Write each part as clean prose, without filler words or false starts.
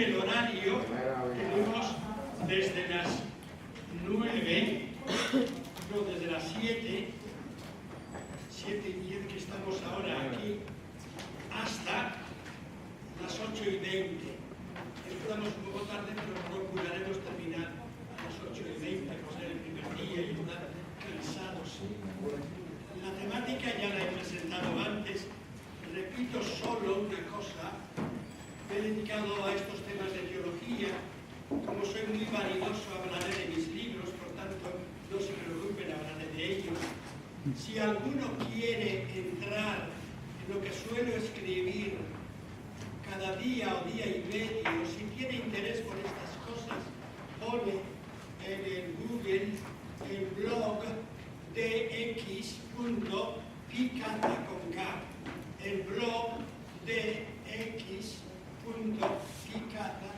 el horario, tenemos desde las 9, no, desde las 7 y 10 que estamos ahora aquí, hasta las 8:20. Empezamos un poco tarde, pero procuraremos terminar a las 8:20, por ser el primer día y estar cansados. La temática ya la he presentado antes. Repito solo una cosa. Me he dedicado a estos temas de teología. Como soy muy vanidoso, hablaré de mis libros, por tanto, no se preocupen, hablaré de ellos. Si alguno quiere entrar en lo que suelo escribir cada día o día y medio, si tiene interés por estas cosas, pone en el Google el blog dx.picata, el blog dx.picata,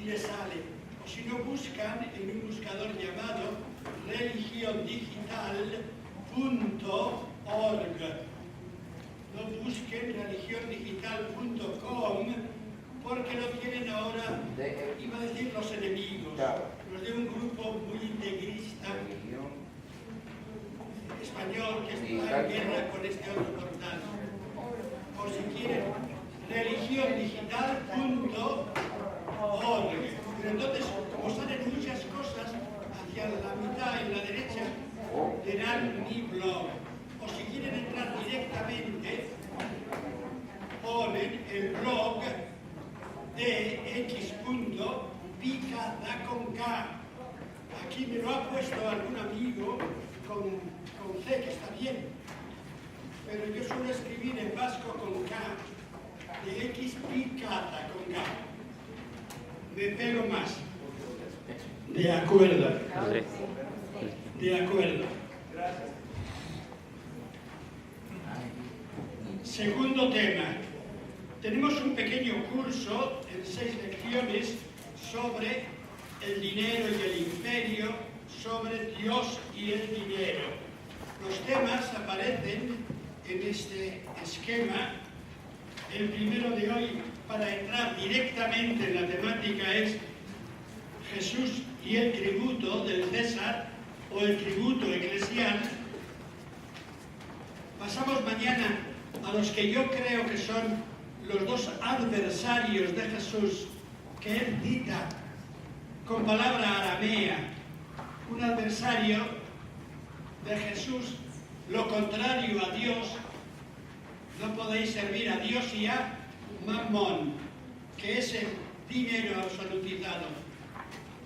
y le sale. O si no, buscan en un buscador llamado religiondigital.org. No busquen religiondigital.com porque lo tienen ahora, iba a decir los enemigos, los de un grupo muy integrista español que está en guerra con este otro portal. O si quieren, religiondigital.org. Pero entonces, como salen muchas cosas, hacia la mitad en la derecha verán mi blog. O si quieren entrar directamente, ponen el blog de x.picata. Aquí me lo ha puesto algún amigo con C, que está bien, pero yo suelo escribir en vasco con K, de xpicata con K. Me pego más. De acuerdo. De acuerdo. Segundo tema. Tenemos un pequeño curso en 6 lecciones sobre el dinero y el imperio, sobre Dios y el dinero. Los temas aparecen en este esquema. El primero de hoy, para entrar directamente en la temática, es Jesús y el tributo del César, o el tributo eclesial. Pasamos mañana a los que yo creo que son los dos adversarios de Jesús, que él cita con palabra aramea. Un adversario de Jesús, lo contrario a Dios. No podéis servir a Dios y a Mamón, que es el dinero absolutizado.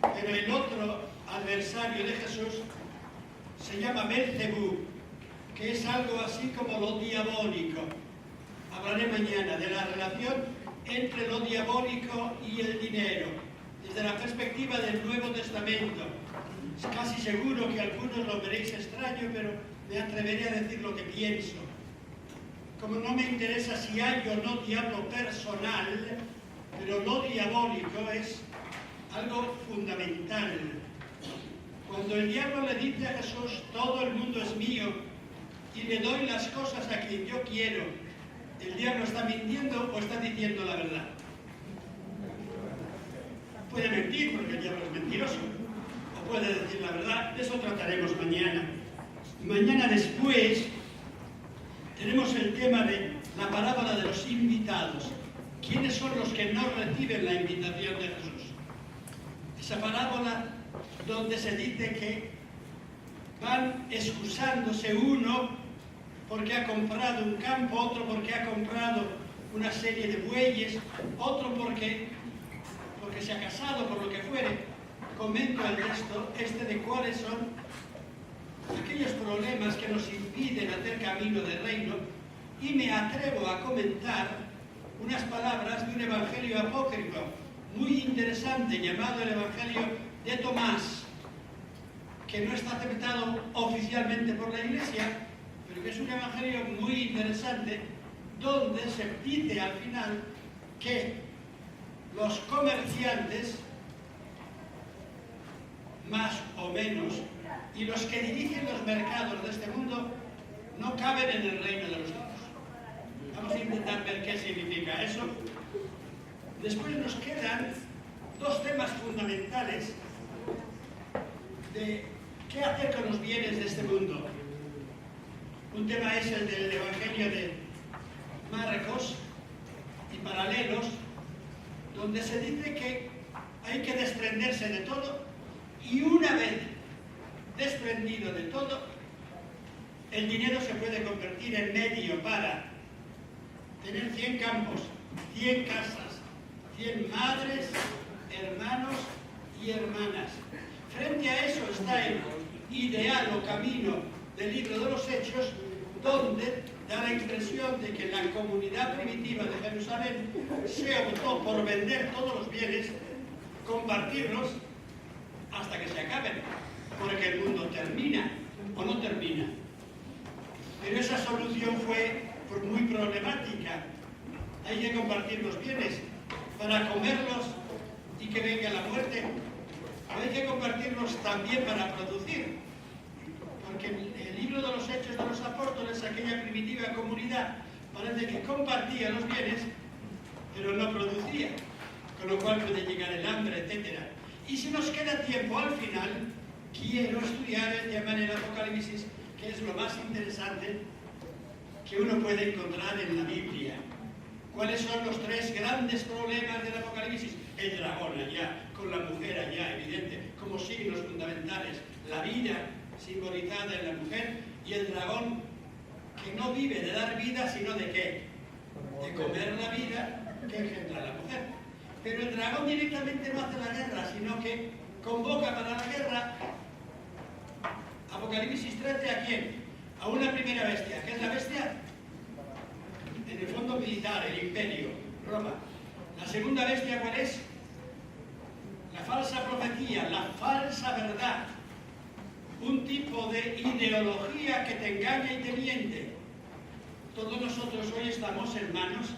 Pero el otro adversario de Jesús se llama Belcebú, que es algo así como lo diabólico. Hablaré mañana de la relación entre lo diabólico y el dinero, desde la perspectiva del Nuevo Testamento. Es casi seguro que algunos lo veréis extraño, pero me atreveré a decir lo que pienso. Como no me interesa si hay o no diablo personal, pero lo diabólico es algo fundamental. Cuando el diablo le dice a Jesús, todo el mundo es mío, y le doy las cosas a quien yo quiero, ¿el diablo está mintiendo o está diciendo la verdad? Puede mentir, porque el diablo es mentiroso, o puede decir la verdad. De eso trataremos mañana. Mañana después tenemos el tema de la parábola de los invitados. ¿Quiénes son los que no reciben la invitación de Jesús? Esa parábola donde se dice que van excusándose uno porque ha comprado un campo, otro porque ha comprado una serie de bueyes, otro porque se ha casado, por lo que fuere. Comento el texto de cuáles son aquellos problemas que nos impiden hacer camino de reino, y me atrevo a comentar unas palabras de un evangelio apócrifo muy interesante llamado el Evangelio de Tomás, que no está aceptado oficialmente por la Iglesia, pero que es un evangelio muy interesante, donde se dice al final que los comerciantes, más o menos, y los que dirigen los mercados de este mundo no caben en el reino de los cielos. Vamos a intentar ver qué significa eso. Después nos quedan dos temas fundamentales de qué hacer con los bienes de este mundo. Un tema es el del Evangelio de Marcos y paralelos, donde se dice que hay que desprenderse de todo, y una vez desprendido de todo, el dinero se puede convertir en medio para tener 100 campos, 100 casas, 100 madres, hermanos y hermanas. Frente a eso está el ideal o camino del libro de los Hechos, donde da la impresión de que la comunidad primitiva de Jerusalén se optó por vender todos los bienes, compartirlos hasta que se acaben, porque el mundo termina o no termina. Pero esa solución fue muy problemática. Hay que compartir los bienes para comerlos y que venga la muerte. Hay que compartirlos también para producir, porque el libro de los Hechos de los Apóstoles, aquella primitiva comunidad, parece que compartía los bienes, pero no producía, con lo cual puede llegar el hambre, etc. Y si nos queda tiempo al final, quiero estudiar el tema del Apocalipsis, que es lo más interesante que uno puede encontrar en la Biblia. ¿Cuáles son los tres grandes problemas del Apocalipsis? El dragón allá, con la mujer allá, evidente, como signos fundamentales. La vida simbolizada en la mujer y el dragón que no vive de dar vida, sino de ¿qué? De comer la vida que engendra la mujer. Pero el dragón directamente no hace la guerra, sino que convoca para la guerra. Apocalipsis 13, ¿a quién? A una primera bestia. ¿Qué es la bestia? En el fondo militar, el imperio, Roma. La segunda bestia, ¿cuál es? La falsa profecía, la falsa verdad. Un tipo de ideología que te engaña y te miente. Todos nosotros hoy estamos en manos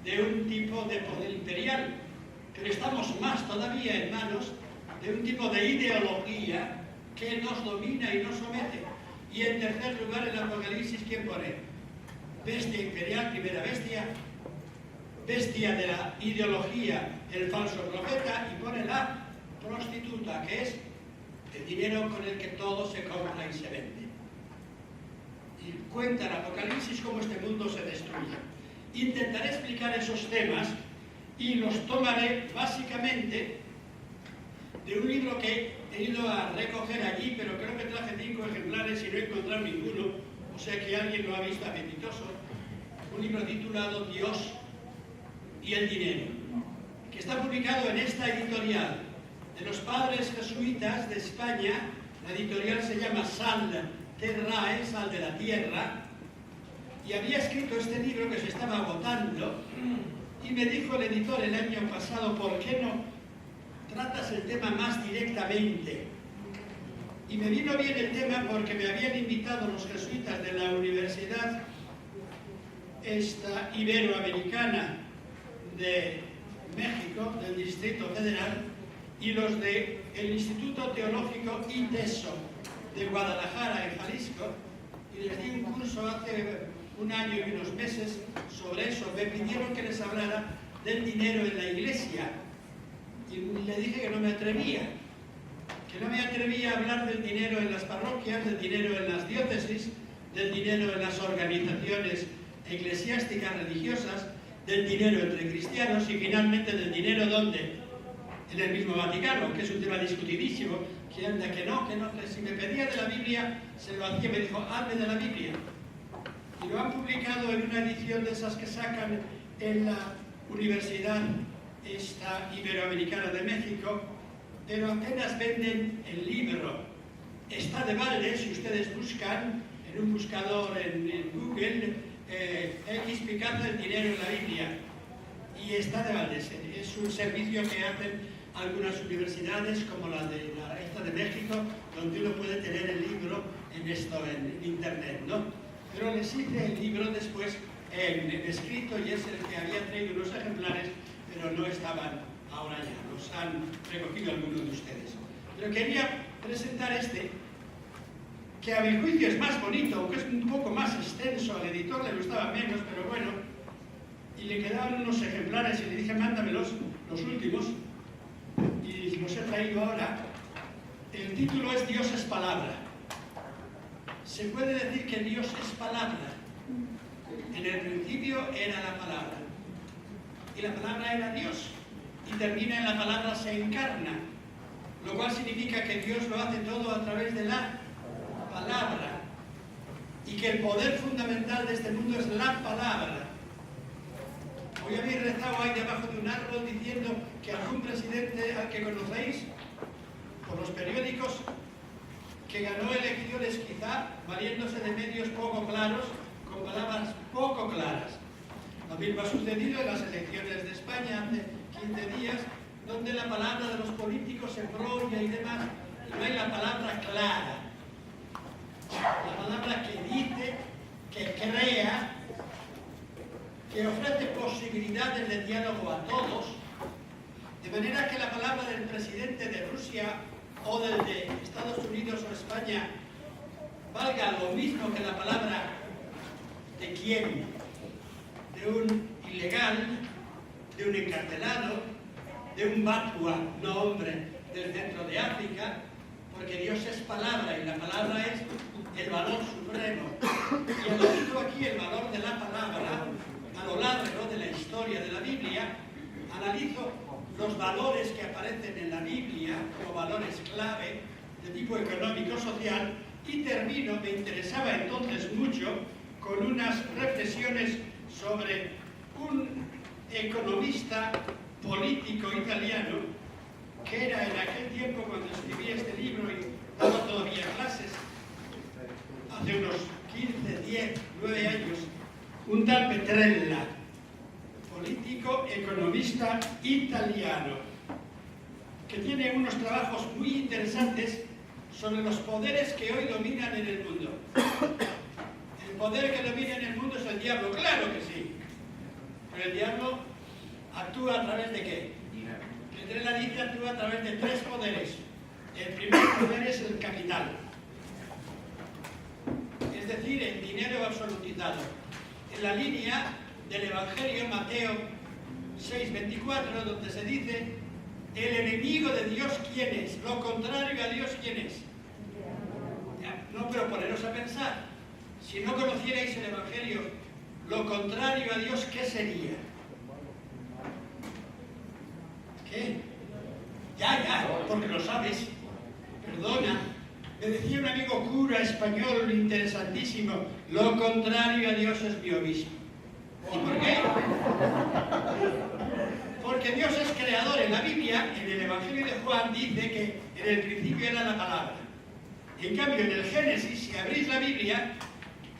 de un tipo de poder imperial, pero estamos más todavía en manos de un tipo de ideología que nos domina y nos somete. Y en tercer lugar, en el Apocalipsis, ¿quién pone? Bestia imperial, primera bestia, bestia de la ideología, el falso profeta, y pone la prostituta, que es el dinero con el que todo se compra y se vende. Y cuenta el Apocalipsis cómo este mundo se destruye. Intentaré explicar esos temas y los tomaré básicamente de un libro que he ido a recoger allí, pero creo que traje 5 ejemplares y no he encontrado ninguno, o sea que alguien lo ha visto apetitoso. Un libro titulado Dios y el dinero, que está publicado en esta editorial de los padres jesuitas de España. La editorial se llama Sal Terrae, Sal de la Tierra, y había escrito este libro que se estaba agotando, y me dijo el editor el año pasado, ¿por qué no tratas el tema más directamente? Y me vino bien el tema porque me habían invitado los jesuitas de la Universidad Iberoamericana de México, del Distrito Federal, y los del Instituto Teológico ITESO de Guadalajara, en Jalisco, y les di un curso hace un año y unos meses sobre eso. Me pidieron que les hablara del dinero en la iglesia, y le dije que no me atrevía a hablar del dinero en las parroquias, del dinero en las diócesis, del dinero en las organizaciones eclesiásticas religiosas, del dinero entre cristianos y finalmente del dinero ¿dónde? En el mismo Vaticano, que es un tema discutidísimo, que anda que no, que si me pedía de la Biblia, se lo hacía, me dijo, hazme de la Biblia. Y lo han publicado en una edición de esas que sacan en la Universidad Iberoamericana de México, pero apenas venden el libro. Está de balde, si ustedes buscan en un buscador en Google, explicar el dinero en la Biblia, y está de balde. Es un servicio que hacen algunas universidades como esta de México, donde uno puede tener el libro en internet, ¿no? Pero les hice el libro después en escrito, y es el que había traído unos ejemplares, pero no estaban ahora ya, los han recogido algunos de ustedes. Pero quería presentar este, que a mi juicio es más bonito, aunque es un poco más extenso, al editor le gustaba menos, pero bueno, y le quedaban unos ejemplares y le dije, mándamelos, los últimos, y los he traído ahora. El título es Dios es palabra. Se puede decir que Dios es palabra. En el principio era la palabra, y la palabra era Dios, y termina en la palabra se encarna, lo cual significa que Dios lo hace todo a través de la palabra, y que el poder fundamental de este mundo es la palabra. Hoy habéis rezado ahí debajo de un árbol diciendo que algún presidente al que conocéis, por los periódicos, que ganó elecciones quizá valiéndose de medios poco claros, con palabras poco claras. Lo mismo ha sucedido en las elecciones de España hace 15 días, donde la palabra de los políticos se embrolla y demás, y no hay la palabra clara. La palabra que dice, que crea, que ofrece posibilidades de diálogo a todos, de manera que la palabra del presidente de Rusia o del de Estados Unidos o España valga lo mismo que la palabra de quién, de un ilegal, de un encarcelado, de un batua, no hombre, del centro de África, porque Dios es palabra y la palabra es el valor supremo. Y analizo aquí el valor de la palabra a lo largo de la historia de la Biblia, analizo los valores que aparecen en la Biblia como valores clave de tipo económico-social y termino, me interesaba entonces mucho, con unas reflexiones sobre un economista político italiano que era en aquel tiempo cuando escribí este libro y daba todavía clases, hace unos 15, 10, 9 años, un tal Petrella, político economista italiano, que tiene unos trabajos muy interesantes sobre los poderes que hoy dominan en el mundo. El poder que domina en el mundo es el diablo, claro que sí. Pero el diablo actúa a través de ¿qué? Petrella dice actúa a través de 3 poderes. El primer poder es el capital, es decir, el dinero absolutizado. En la línea del Evangelio, Mateo 6:24, donde se dice, el enemigo de Dios, ¿quién es? Lo contrario a Dios, ¿quién es? No, pero poneros a pensar, si no conocierais el Evangelio, lo contrario a Dios, ¿qué sería? ¿Qué? Ya, porque lo sabes. Perdona. Me decía un amigo cura español interesantísimo, lo contrario a Dios es mi obispo. ¿Y por qué? Porque Dios es creador. En la Biblia, en el Evangelio de Juan, dice que en el principio era la palabra. En cambio, en el Génesis, si abrís la Biblia,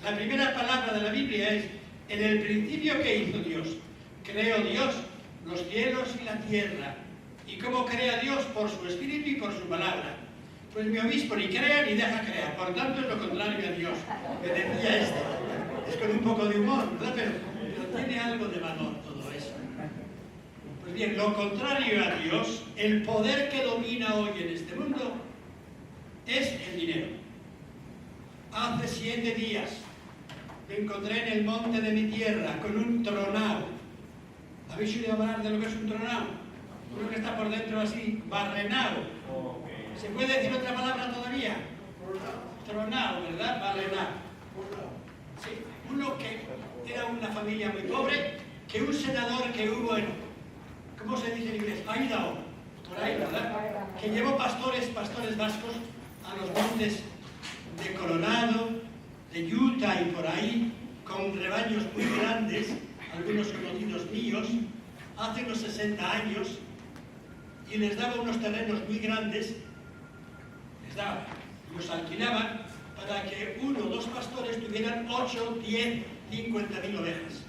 la primera palabra de la Biblia es, en el principio, ¿qué hizo Dios? Creó Dios los cielos y la tierra. ¿Y cómo crea Dios? Por su espíritu y por su palabra. Pues mi obispo ni crea ni deja crear, por tanto es lo contrario a Dios. Me decía este. Es con un poco de humor, ¿verdad? Pero tiene algo de valor todo eso. Pues bien, lo contrario a Dios, el poder que domina hoy en este mundo, es el dinero. Hace 7 días me encontré en el monte de mi tierra con un tronado. ¿Habéis oído hablar de lo que es un tronado? Uno que está por dentro así, barrenado. ¿Se puede decir otra palabra todavía? Tronado, ¿verdad? Barrenado. Sí, uno que era una familia muy pobre, que un senador que hubo en, ¿cómo se dice en inglés? Idaho, por ahí, ¿verdad? Que llevó pastores vascos a los montes de Colorado, de Utah y por ahí, con rebaños muy grandes, algunos conocidos míos, hace unos 60 años, y les daba unos terrenos muy grandes, los alquilaban para que 1 o 2 pastores tuvieran 8, 10, 50.000 ovejas.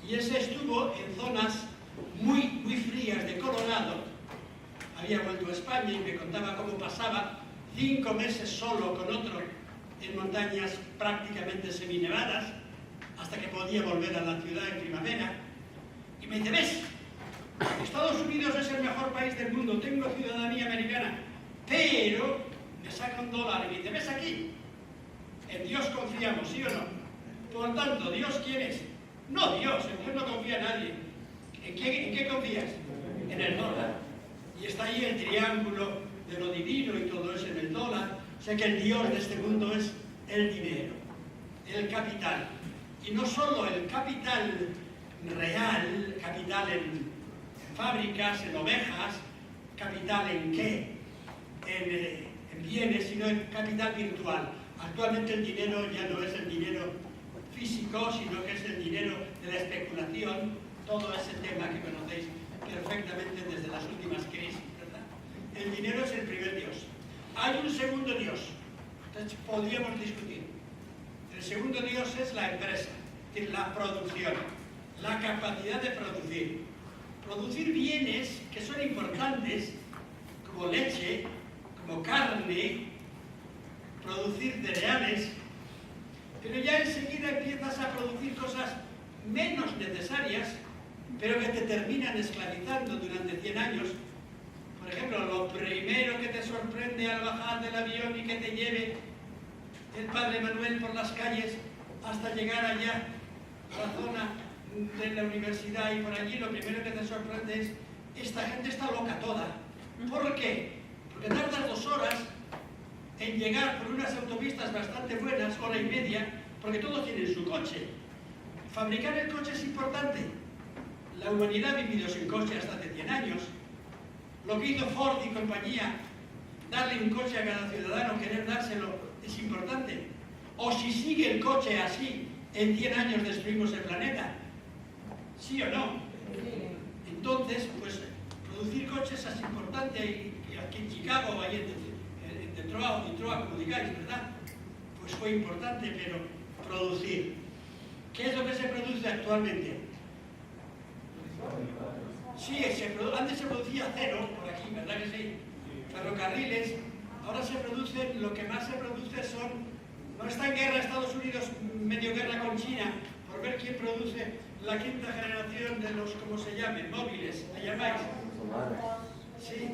Y ese estuvo en zonas muy frías de Colorado. Había vuelto a España y me contaba cómo pasaba 5 meses solo con otro en montañas prácticamente seminevadas, hasta que podía volver a la ciudad en primavera. Y me dice, ¿ves? Estados Unidos es el mejor país del mundo, tengo ciudadanía americana, pero me saca $1 y me dice, ¿ves aquí? En Dios confiamos, ¿sí o no? Por tanto, ¿Dios quién es? No Dios, en Dios no confía nadie. ¿En qué confías? En el dólar. Y está ahí el triángulo de lo divino y todo eso en el dólar. O sea que el Dios de este mundo es el dinero, el capital. Y no solo el capital real, capital en fábricas, en ovejas, capital en qué, en bienes, sino el capital virtual. Actualmente el dinero ya no es el dinero físico, sino que es el dinero de la especulación, todo ese tema que conocéis perfectamente desde las últimas crisis, ¿verdad? El dinero es el primer Dios. Hay un segundo Dios, entonces podríamos discutir. El segundo Dios es la empresa, es decir, la producción, la capacidad de producir. Producir bienes que son importantes, como leche, como carne, producir cereales, pero ya enseguida empiezas a producir cosas menos necesarias, pero que te terminan esclavizando durante 100 años. Por ejemplo, lo primero que te sorprende al bajar del avión y que te lleve el Padre Manuel por las calles hasta llegar allá a la zona de la universidad y por allí, lo primero que te sorprende es: esta gente está loca toda. ¿Por qué? Porque tardas 2 horas en llegar por unas autopistas bastante buenas, 1 hora y media, porque todos tienen su coche. Fabricar el coche es importante. La humanidad ha vivido sin coche hasta hace 100 años. Lo que hizo Ford y compañía, darle un coche a cada ciudadano, querer dárselo, es importante. O si sigue el coche así, en 100 años destruimos el planeta. ¿Sí o no? Entonces, pues, producir coches es importante. Y aquí en Chicago, ahí en Detroit, como digáis, ¿verdad? Pues fue importante, pero producir. ¿Qué es lo que se produce actualmente? Sí, antes se producía acero, por aquí, ¿verdad que sí? Ferrocarriles. Ahora se produce, lo que más se produce son... No está en guerra Estados Unidos, medio guerra con China, por ver quién produce la 5ª generación de los, ¿cómo se llamen? Móviles, ¿le llamáis? Sí.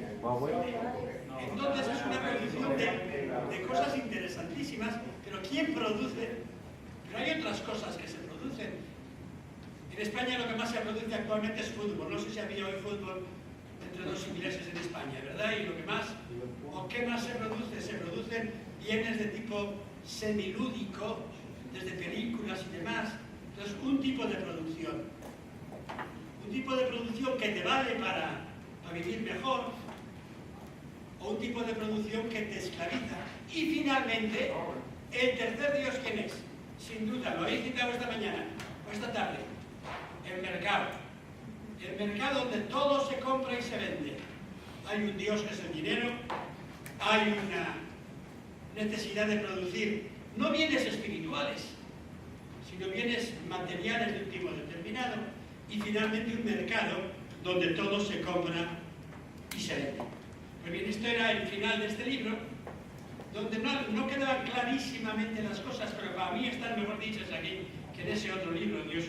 Entonces es una producción de cosas interesantísimas, pero ¿quién produce? Pero hay otras cosas que se producen. En España lo que más se produce actualmente es fútbol. No sé si había hoy fútbol entre 2 ingleses en España, ¿verdad? Y lo que más, ¿o qué más se produce? Se producen bienes de tipo semilúdico, desde películas y demás. Entonces, un tipo de producción. Un tipo de producción que te vale para vivir mejor, o un tipo de producción que te esclaviza. Y finalmente, el tercer Dios, ¿quién es? Sin duda, lo habéis citado esta mañana, o esta tarde. El mercado. El mercado donde todo se compra y se vende. Hay un Dios que es el dinero, hay una necesidad de producir, no bienes espirituales, sino bienes materiales de un tipo determinado, y finalmente un mercado donde todo se compra y se vende. Pues bien, esto era el final de este libro, donde no quedaban clarísimamente las cosas, pero para mí están mejor dichas aquí que en ese otro libro, Dios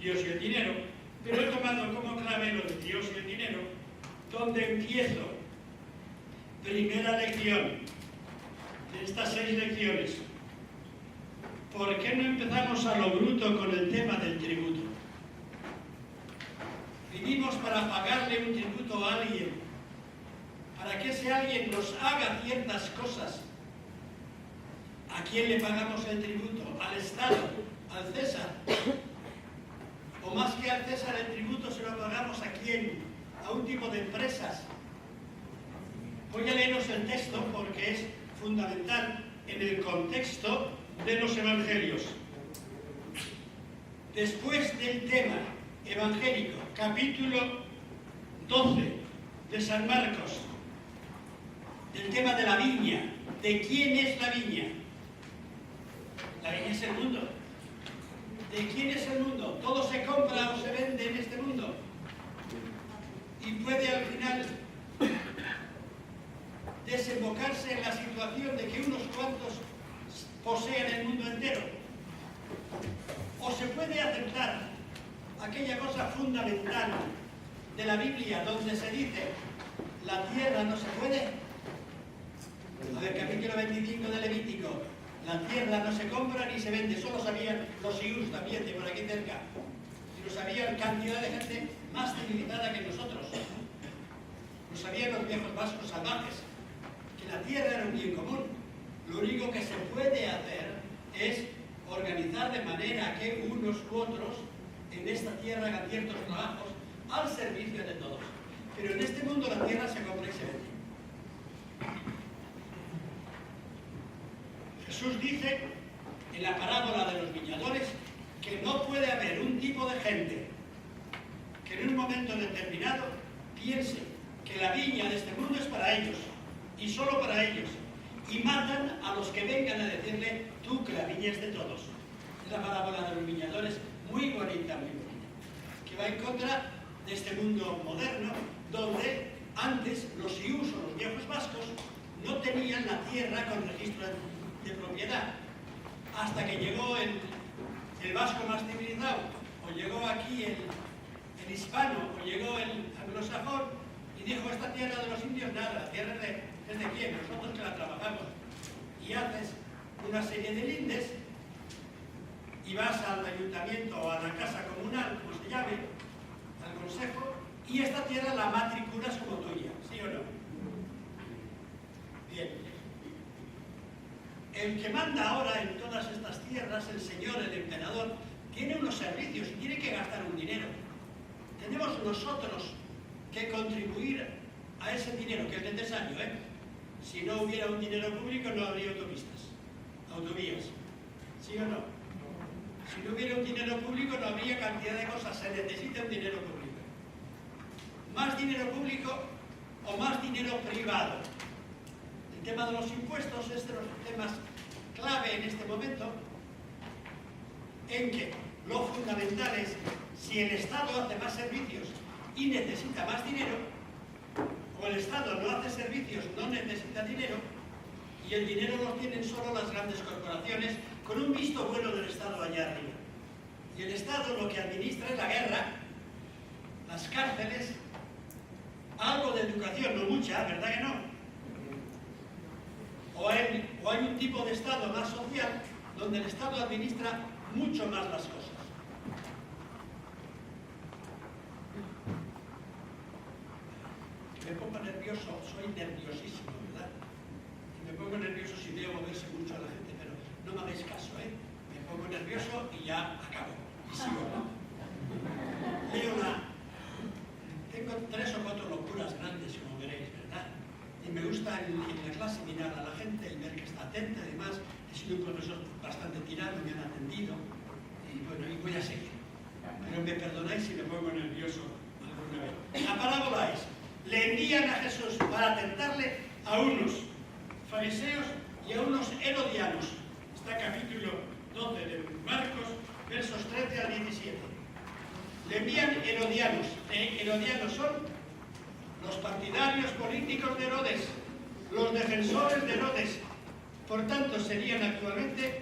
y el dinero. Pero he tomado como clave lo de Dios y el dinero, donde empiezo. Primera lección de estas 6 lecciones. ¿Por qué no empezamos a lo bruto con el tema del tributo? Vivimos para pagarle un tributo a alguien, para que ese alguien nos haga ciertas cosas. ¿A quién le pagamos el tributo? ¿Al Estado? ¿Al César? O más que al César, el tributo se lo pagamos ¿a quién? A un tipo de empresas. Voy a leeros el texto porque es fundamental en el contexto de los evangelios. Después del tema evangélico, capítulo 12 de San Marcos, del tema de la viña, ¿de quién es la viña? La viña es el mundo. ¿De quién es el mundo? ¿Todo se compra o se vende en este mundo? Y puede al final desembocarse en la situación de que unos cuantos posean el mundo entero. O se puede aceptar aquella cosa fundamental de la Biblia donde se dice la tierra no se puede. A ver, capítulo 25 de Levítico. La tierra no se compra ni se vende, solo sabían los siús también de por aquí cerca. lo sabía cantidad de gente más civilizada que nosotros. Lo sabían los viejos vascos salvajes, que la tierra era un bien común. Lo único que se puede hacer es organizar de manera que unos u otros en esta tierra hagan ciertos trabajos al servicio de todos. Pero en este mundo la tierra se compra y se vende. Jesús dice en la parábola de los viñadores que no puede haber un tipo de gente que en un momento determinado piense que la viña de este mundo es para ellos y solo para ellos, y matan a los que vengan a decirle tú que la viña es de todos. Es la parábola de los viñadores, muy bonita, que va en contra de este mundo moderno donde antes los ius o los viejos vascos no tenían la tierra con registro de propiedad, hasta que llegó el vasco más civilizado, o llegó aquí el hispano, o llegó el anglosajón, y dijo, esta tierra de los indios, nada, la tierra es de quién, nosotros que la trabajamos. Y haces una serie de lindes, y vas al ayuntamiento o a la casa comunal, como se llame, al consejo, y esta tierra la matriculas como tuya, ¿sí o no? Bien. El que manda ahora en todas estas tierras, el señor, el emperador, tiene unos servicios y tiene que gastar un dinero. Tenemos nosotros que contribuir a ese dinero, que es necesario, ¿eh? Si no hubiera un dinero público no habría autovías, ¿sí o no? Si no hubiera un dinero público no habría cantidad de cosas, se necesita un dinero público. Más dinero público o más dinero privado. El tema de los impuestos es de los temas clave en este momento, en que lo fundamental es, si el Estado hace más servicios y necesita más dinero, o el Estado no hace servicios, no necesita dinero, y el dinero lo tienen solo las grandes corporaciones, con un visto bueno del Estado allá arriba. Y el Estado lo que administra es la guerra, las cárceles, algo de educación, no mucha, ¿verdad que no? O hay un tipo de Estado más social, donde el Estado administra mucho más las cosas. Me pongo nervioso, soy nerviosísimo, ¿verdad? Me pongo nervioso si veo moverse mucho a la gente, pero no me hagáis caso, ¿eh? Me pongo nervioso y ya acabo. Y sigo, ¿no? Tengo 3 o 4 locuras grandes, como veréis, ¿verdad? Y me gusta en la clase mirar a la gente y ver que está atenta. Además, he sido un profesor bastante tirano, me han atendido. Y bueno, y voy a seguir. Pero me perdonáis si me pongo nervioso alguna vez. La parábola es, le envían a Jesús para tentarle a unos fariseos y a unos herodianos. Está capítulo 12 de Marcos, versos 13 al 17. Le envían herodianos. Herodianos son los partidarios políticos de Herodes, los defensores de Herodes. Por tanto, serían actualmente,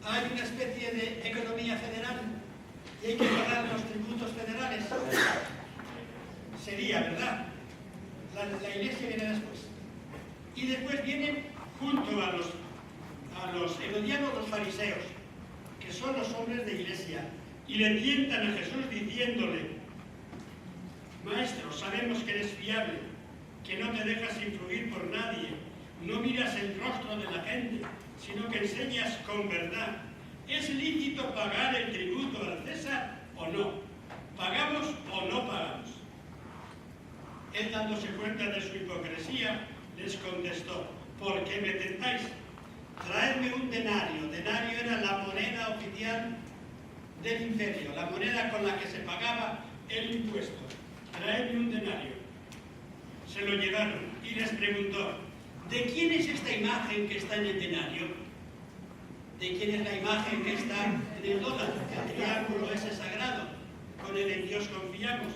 hay una especie de economía federal y hay que pagar los tributos federales. Sería, ¿verdad? La iglesia viene después. Y después vienen, junto a los herodianos, los fariseos, que son los hombres de iglesia, y le tientan a Jesús diciéndole, Maestro, sabemos que eres fiable, que no te dejas influir por nadie, no miras el rostro de la gente, sino que enseñas con verdad. ¿Es lícito pagar el tributo al César o no? ¿Pagamos o no pagamos? Él, dándose cuenta de su hipocresía, les contestó, ¿por qué me tentáis? Traedme un denario. Denario era la moneda oficial del imperio, la moneda con la que se pagaba el impuesto. Traedme un denario. Se lo llevaron y les preguntó, ¿de quién es esta imagen que está en el denario? ¿De quién es la imagen que está en el dólar? El triángulo ese sagrado, con el en Dios confiamos.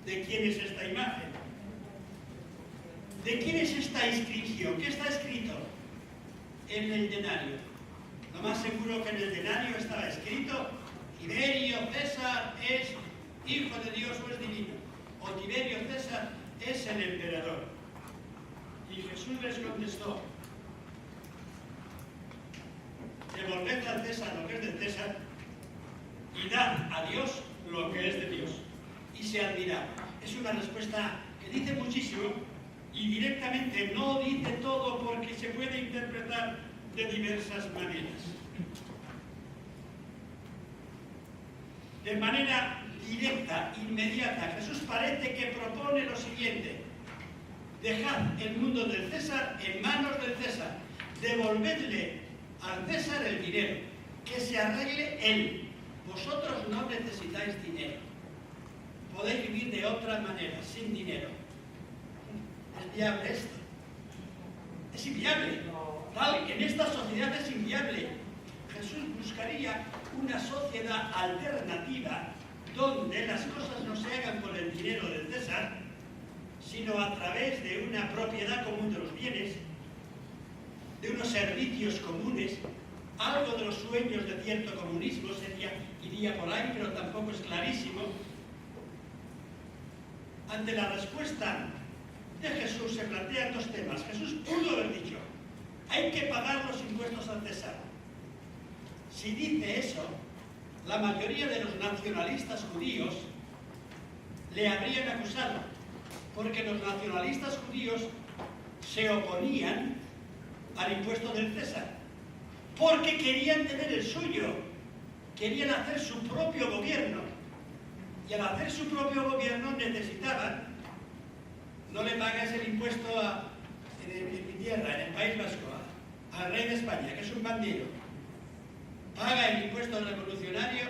¿De quién es esta imagen? ¿De quién es esta inscripción? ¿Qué está escrito en el denario? Lo más seguro que en el denario estaba escrito, Tiberio César es hijo de Dios o es divino, o Tiberio César es el emperador. Y Jesús les contestó, devolved al César lo que es del César y dad a Dios lo que es de Dios y se admira. Es una respuesta que dice muchísimo y directamente no dice todo porque se puede interpretar de diversas maneras. De manera directa, inmediata, Jesús parece que propone lo siguiente: dejad el mundo del César en manos del César, devolvedle al César el dinero, que se arregle él. Vosotros no necesitáis dinero, podéis vivir de otra manera, sin dinero. ¿Es viable esto? Es inviable. Tal, en esta sociedad es inviable. Jesús buscaría una sociedad alternativa donde las cosas no se hagan con el dinero del César, sino a través de una propiedad común de los bienes, de unos servicios comunes. Algo de los sueños de cierto comunismo iría por ahí, pero tampoco es clarísimo. Ante la respuesta de Jesús se plantean dos temas. Jesús pudo haber dicho: hay que pagar los impuestos al César. Si dice eso, la mayoría de los nacionalistas judíos le habrían acusado, porque los nacionalistas judíos se oponían al impuesto del César, porque querían tener el suyo, querían hacer su propio gobierno, y al hacer su propio gobierno necesitaban: no le pagas el impuesto en mi tierra, en el País Vasco, al rey de España, que es un bandido. Paga el impuesto revolucionario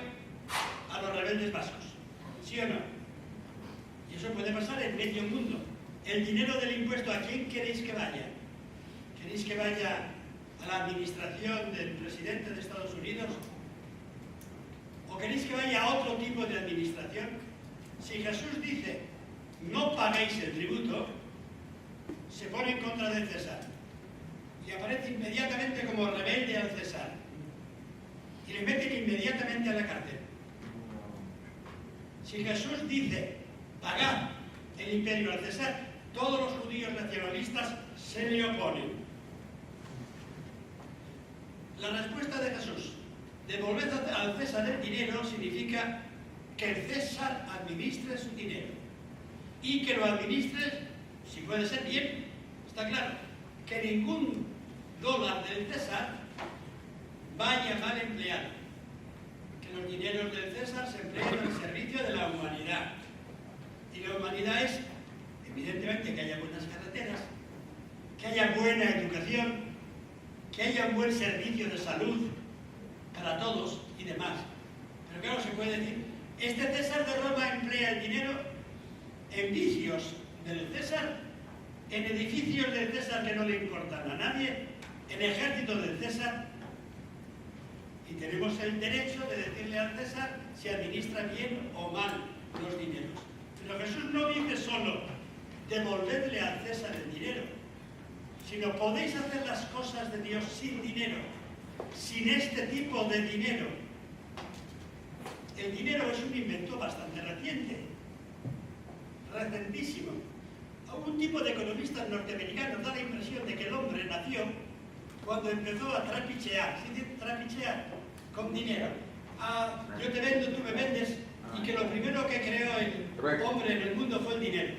a los rebeldes vascos, ¿sí o no? Y eso puede pasar en medio mundo. El dinero del impuesto, ¿a quién queréis que vaya? ¿Queréis que vaya a la administración del presidente de Estados Unidos? ¿O queréis que vaya a otro tipo de administración? Si Jesús dice: no paguéis el tributo, se pone en contra del César y aparece inmediatamente como rebelde al César y le meten inmediatamente a la cárcel. Si Jesús dice: pagad el imperio al César, todos los judíos nacionalistas se le oponen. La respuesta de Jesús: devolved al César el dinero, significa que el César administre su dinero y que lo administre, si puede ser bien, está claro, que ningún dólar del César vaya mal empleado, que los dineros del César se empleen al servicio de la humanidad. Y la humanidad es, evidentemente, que haya buenas carreteras, que haya buena educación, que haya un buen servicio de salud para todos y demás. Pero claro, se puede decir: este César de Roma emplea el dinero en vicios del César, en edificios del César que no le importan a nadie, en ejército del César, y tenemos el derecho de decirle al César si administra bien o mal los dineros. Pero Jesús no dice solo: devolvedle al César el dinero, sino podéis hacer las cosas de Dios sin dinero, sin este tipo de dinero. El dinero es un invento bastante recentísimo. Un tipo de economistas norteamericanos da la impresión de que el hombre nació cuando empezó a trapichear, ¿sí? Trapichear con dinero. Yo te vendo, tú me vendes, y que lo primero que creó el hombre en el mundo fue el dinero.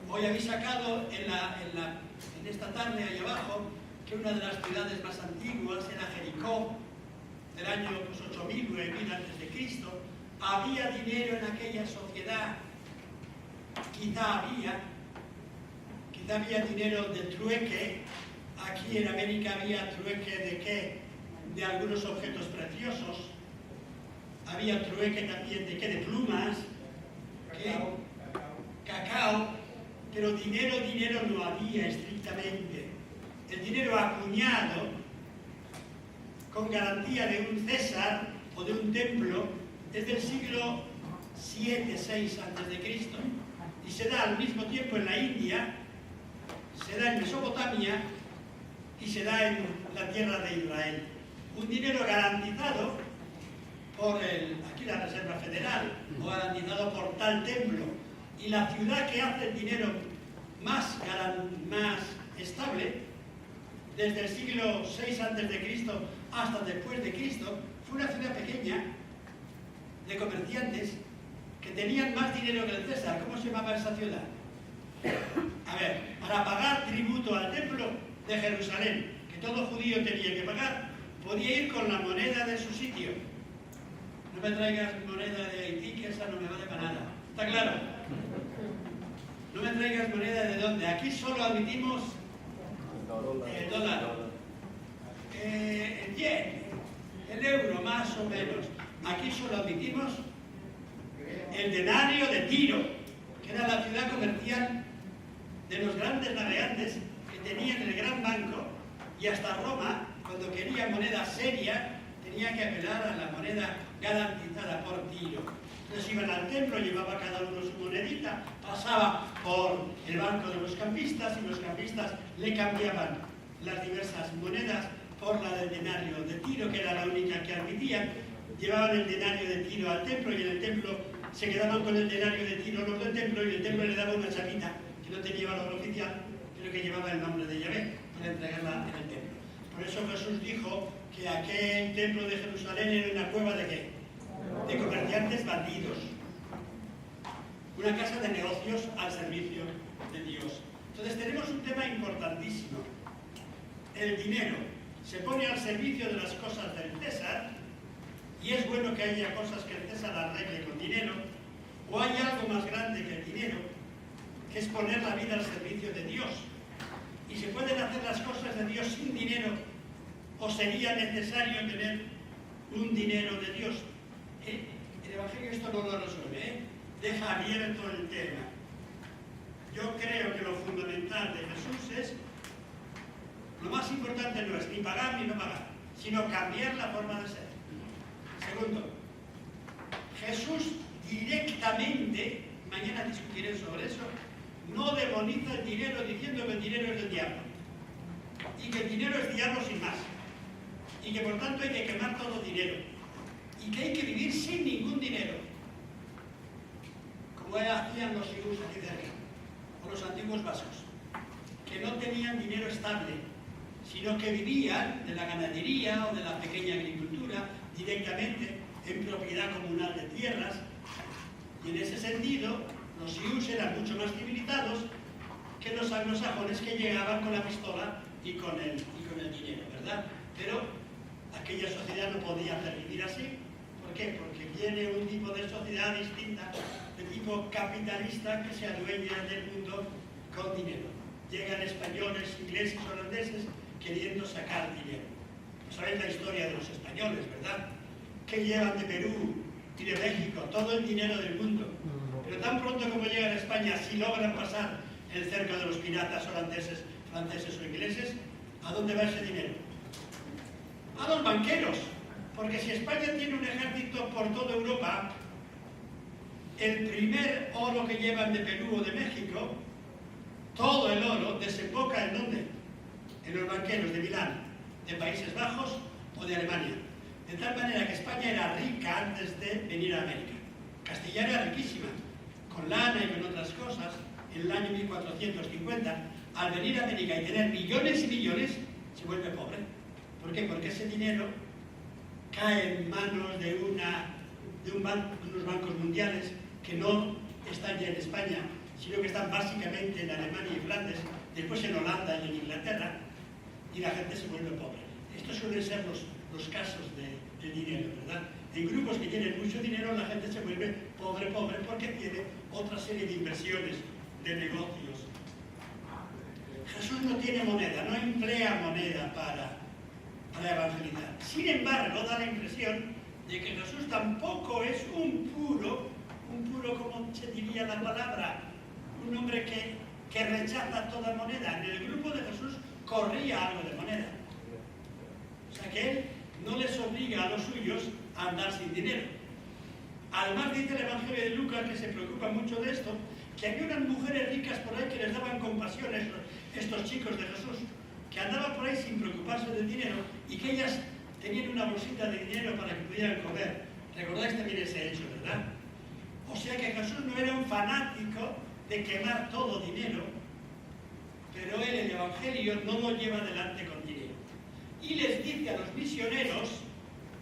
Hoy habéis sacado en esta tarde ahí abajo que una de las ciudades más antiguas era Jericó, del año 8000, 9000 antes de Cristo. Había dinero en aquella sociedad. Quizá había dinero de trueque. Aquí en América había trueque ¿de qué? De algunos objetos preciosos. Había trueque también ¿de qué? De plumas, cacao, pero dinero no había estrictamente. El dinero acuñado con garantía de un César o de un templo es del siglo 7-6 a.C. y se da al mismo tiempo en la India, se da en Mesopotamia y se da en la tierra de Israel. Un dinero garantizado por aquí la Reserva Federal, o garantizado por tal templo, y la ciudad que hace el dinero más estable, desde el siglo 6 a.C. hasta después de Cristo, fue una ciudad pequeña, de comerciantes que tenían más dinero que el César. ¿Cómo se llamaba esa ciudad? A ver, para pagar tributo al templo de Jerusalén, que todo judío tenía que pagar, podía ir con la moneda de su sitio. No me traigas moneda de Haití, que esa no me vale para nada. ¿Está claro? No me traigas moneda de dónde. Aquí solo admitimos el dólar, el yen, el euro, más o menos. Aquí solo admitimos el denario de Tiro, que era la ciudad comercial de los grandes navegantes que tenían el gran banco, y hasta Roma, cuando quería moneda seria, tenía que apelar a la moneda garantizada por Tiro. Entonces iban al templo, llevaba cada uno su monedita, pasaba por el banco de los campistas y los campistas le cambiaban las diversas monedas por la del denario de Tiro, que era la única que admitían. Llevaban el denario de Tiro al templo y en el templo se quedaban con el denario de Tiro los del templo, y el templo le daba una chapita que no tenía valor oficial, pero que llevaba el nombre de Yahvé para entregarla en el templo. Por eso Jesús dijo que aquel templo de Jerusalén era una cueva de ¿qué? De comerciantes bandidos. Una casa de negocios al servicio de Dios. Entonces tenemos un tema importantísimo. El dinero se pone al servicio de las cosas del César, y es bueno que haya cosas que el César arregle con dinero, o hay algo más grande que el dinero, que es poner la vida al servicio de Dios. Y se pueden hacer las cosas de Dios sin dinero, o sería necesario tener un dinero de Dios. El Evangelio esto no lo resuelve, deja abierto el tema. Yo creo que lo fundamental de Jesús es, lo más importante no es ni pagar ni no pagar, sino cambiar la forma de ser. Segundo, Jesús directamente, mañana discutiré sobre eso, no demoniza el dinero diciendo que el dinero es del diablo, y que el dinero es diablo sin más, y que por tanto hay que quemar todo dinero, y que hay que vivir sin ningún dinero, como hacían los hindúes aquí cerca, o los antiguos vascos, que no tenían dinero estable, sino que vivían de la ganadería o de la pequeña agricultura directamente en propiedad comunal de tierras, y en ese sentido los siús eran mucho más civilizados que los anglosajones, que llegaban con la pistola y con el dinero, ¿verdad? Pero aquella sociedad no podía hacer vivir así. ¿Por qué? Porque viene un tipo de sociedad distinta, de tipo capitalista, que se adueña del mundo con dinero. Llegan españoles, ingleses, holandeses, queriendo sacar dinero. Sabéis la historia de los españoles, ¿verdad? Que llevan de Perú y de México todo el dinero del mundo. Pero tan pronto como llegan a España, si logran pasar el cerco de los piratas holandeses, franceses o ingleses, ¿a dónde va ese dinero? A los banqueros. Porque si España tiene un ejército por toda Europa, el primer oro que llevan de Perú o de México, todo el oro desemboca ¿en dónde? En los banqueros de Milán, de Países Bajos o de Alemania. De tal manera que España era rica antes de venir a América. Castilla era riquísima, con lana y con otras cosas, en el año 1450. Al venir a América y tener millones y millones, se vuelve pobre. ¿Por qué? Porque ese dinero cae en manos de unos bancos mundiales que no están ya en España, sino que están básicamente en Alemania y Flandes, después en Holanda y en Inglaterra, y la gente se vuelve pobre. Estos suelen ser los casos de dinero, ¿verdad? En grupos que tienen mucho dinero, la gente se vuelve pobre, porque tiene otra serie de inversiones, de negocios. Jesús no tiene moneda, no emplea moneda para evangelizar. Sin embargo, da la impresión de que Jesús tampoco es un puro, como se diría la palabra, un hombre que rechaza toda moneda. En el grupo de Jesús corría algo de moneda. O sea que él no les obliga a los suyos a andar sin dinero. Además dice el Evangelio de Lucas, que se preocupa mucho de esto, que había unas mujeres ricas por ahí que les daban compasión estos chicos de Jesús, que andaban por ahí sin preocuparse del dinero, y que ellas tenían una bolsita de dinero para que pudieran comer. ¿Recordáis también ese hecho, verdad? O sea que Jesús no era un fanático de quemar todo dinero, pero él, el Evangelio, no lo lleva adelante con dinero. Y les dice a los misioneros,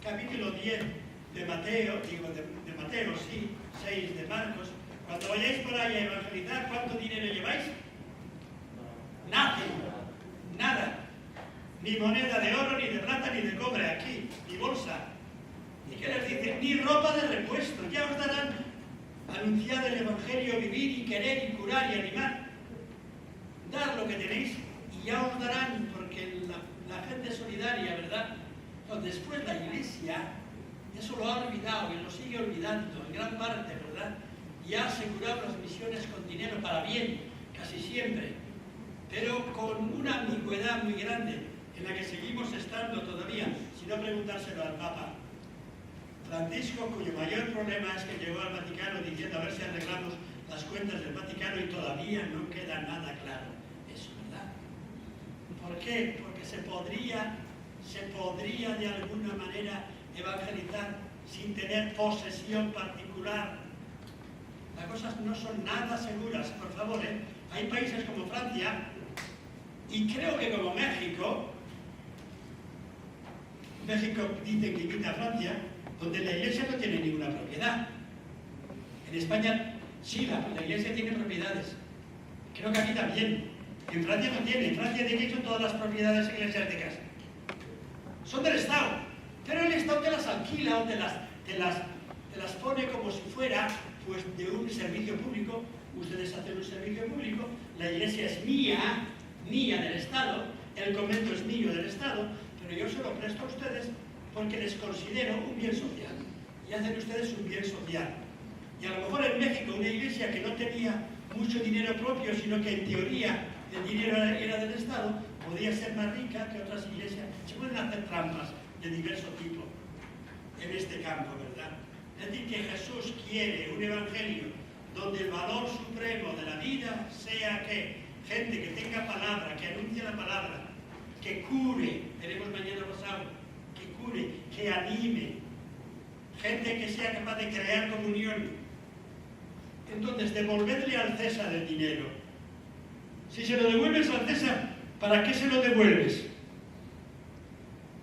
capítulo 10 de Mateo, de Mateo, sí, 6 de Marcos. Cuando vayáis por ahí a evangelizar, ¿cuánto dinero lleváis? Nada, nada. Ni moneda de oro, ni de plata, ni de cobre aquí, ni bolsa. ¿Y qué les dice? Ni ropa de repuesto. Ya os darán anunciar el Evangelio, vivir y querer y curar y animar. Dar lo que tenéis y ya os darán, porque la gente es solidaria, ¿verdad? Entonces, después la Iglesia, eso lo ha olvidado y lo sigue olvidando en gran parte, ¿verdad? Y ha asegurado las misiones con dinero para bien, casi siempre, pero con una ambigüedad muy grande, en la que seguimos estando todavía, si no preguntárselo al Papa Francisco, cuyo mayor problema es que llegó al Vaticano diciendo a ver si arreglamos las cuentas del Vaticano y todavía no queda nada claro. Eso, ¿verdad? ¿Por qué? Porque se podría de alguna manera evangelizar sin tener posesión particular. Las cosas no son nada seguras, por favor, ¿eh? Hay países como Francia y creo que como México dice que imita a Francia, donde la Iglesia no tiene ninguna propiedad. En España sí, la Iglesia tiene propiedades. Creo que aquí también. En Francia no tiene. En Francia, de hecho, todas las propiedades eclesiásticas son del Estado. Pero el Estado te las alquila o te las pone como si fuera pues, de un servicio público. Ustedes hacen un servicio público, la Iglesia es mía del Estado, el convento es mío del Estado, pero yo se lo presto a ustedes porque les considero un bien social. Y hacen ustedes un bien social. Y a lo mejor en México una iglesia que no tenía mucho dinero propio, sino que en teoría el dinero era del Estado, podía ser más rica que otras iglesias. Se pueden hacer trampas de diverso tipo en este campo, ¿verdad? Es decir, que Jesús quiere un evangelio donde el valor supremo de la vida sea que gente que tenga palabra, que anuncie la palabra, que cure, tenemos mañana pasado, que cure, que anime, gente que sea capaz de crear comunión. Entonces, devolverle al César el dinero. Si se lo devuelves al César, ¿para qué se lo devuelves?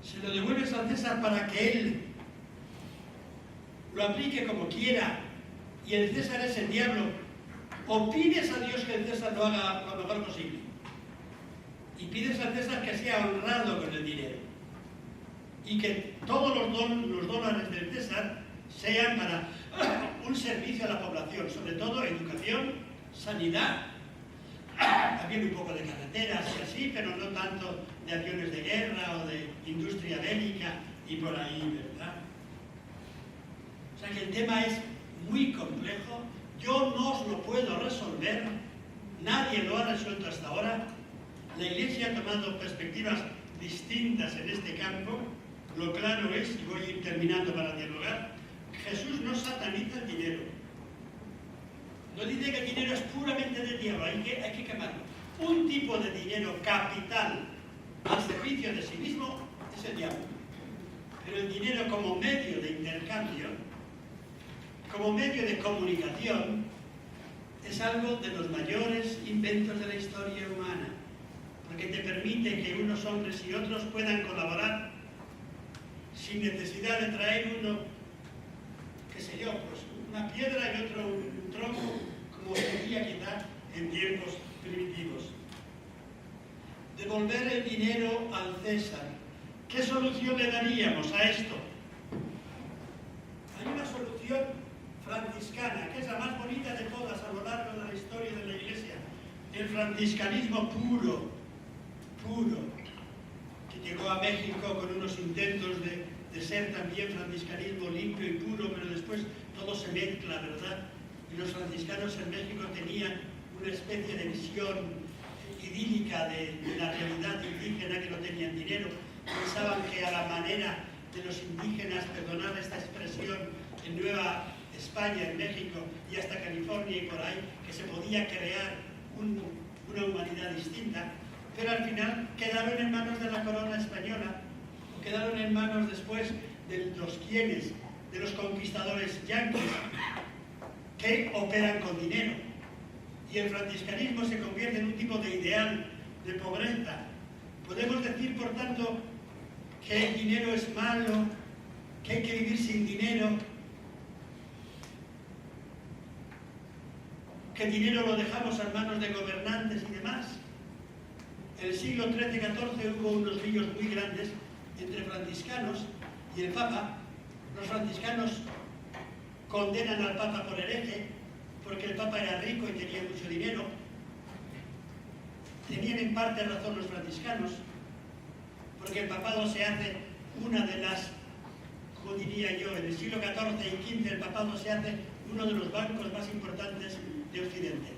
Se lo devuelves al César para que él lo aplique como quiera, y el César es el diablo. O pides a Dios que el César lo haga lo mejor posible, y pides al César que sea honrado con el dinero, y que todos los dólares del César sean para un servicio a la población, sobre todo educación, sanidad, también un poco de carreteras y así, pero no tanto de aviones de guerra o de industria bélica y por ahí, ¿verdad? O sea que el tema es muy complejo, yo no os lo puedo resolver, nadie lo ha resuelto hasta ahora, la Iglesia ha tomado perspectivas distintas en este campo. Lo claro es, y voy a ir terminando para dialogar, Jesús no sataniza el dinero. No dice que el dinero es puramente del diablo, hay que quemarlo. Un tipo de dinero capital al servicio de sí mismo es el diablo. Pero el dinero como medio de intercambio, como medio de comunicación, es algo de los mayores inventos de la historia humana, porque te permite que unos hombres y otros puedan colaborar sin necesidad de traer uno, qué sé yo, pues una piedra y otro un tronco, como sería quizá en tiempos primitivos. Devolver el dinero al César. ¿Qué solución le daríamos a esto? Hay una solución franciscana, que es la más bonita de todas a lo largo de la historia de la Iglesia. El franciscanismo puro, que llegó a México con unos intentos de ser también franciscanismo limpio y puro, pero después todo se mezcla, ¿verdad? Y los franciscanos en México tenían una especie de visión idílica de la realidad indígena, que no tenían dinero. Pensaban que a la manera de los indígenas, perdonar esta expresión, en Nueva España, en México y hasta California y por ahí, que se podía crear una humanidad distinta, pero al final quedaron en manos de la corona española, o quedaron en manos después de los quienes, de los conquistadores yanquis, que operan con dinero. Y el franciscanismo se convierte en un tipo de ideal de pobreza. Podemos decir, por tanto, que el dinero es malo, que hay que vivir sin dinero, que el dinero lo dejamos en manos de gobernantes y demás. En el siglo XIII-XIV hubo unos líos muy grandes entre franciscanos y el Papa. Los franciscanos condenan al Papa por hereje, porque el Papa era rico y tenía mucho dinero. Tenían en parte razón los franciscanos, porque el papado se hace una de las, como diría yo, en el siglo XIV y XV el papado se hace uno de los bancos más importantes de Occidente.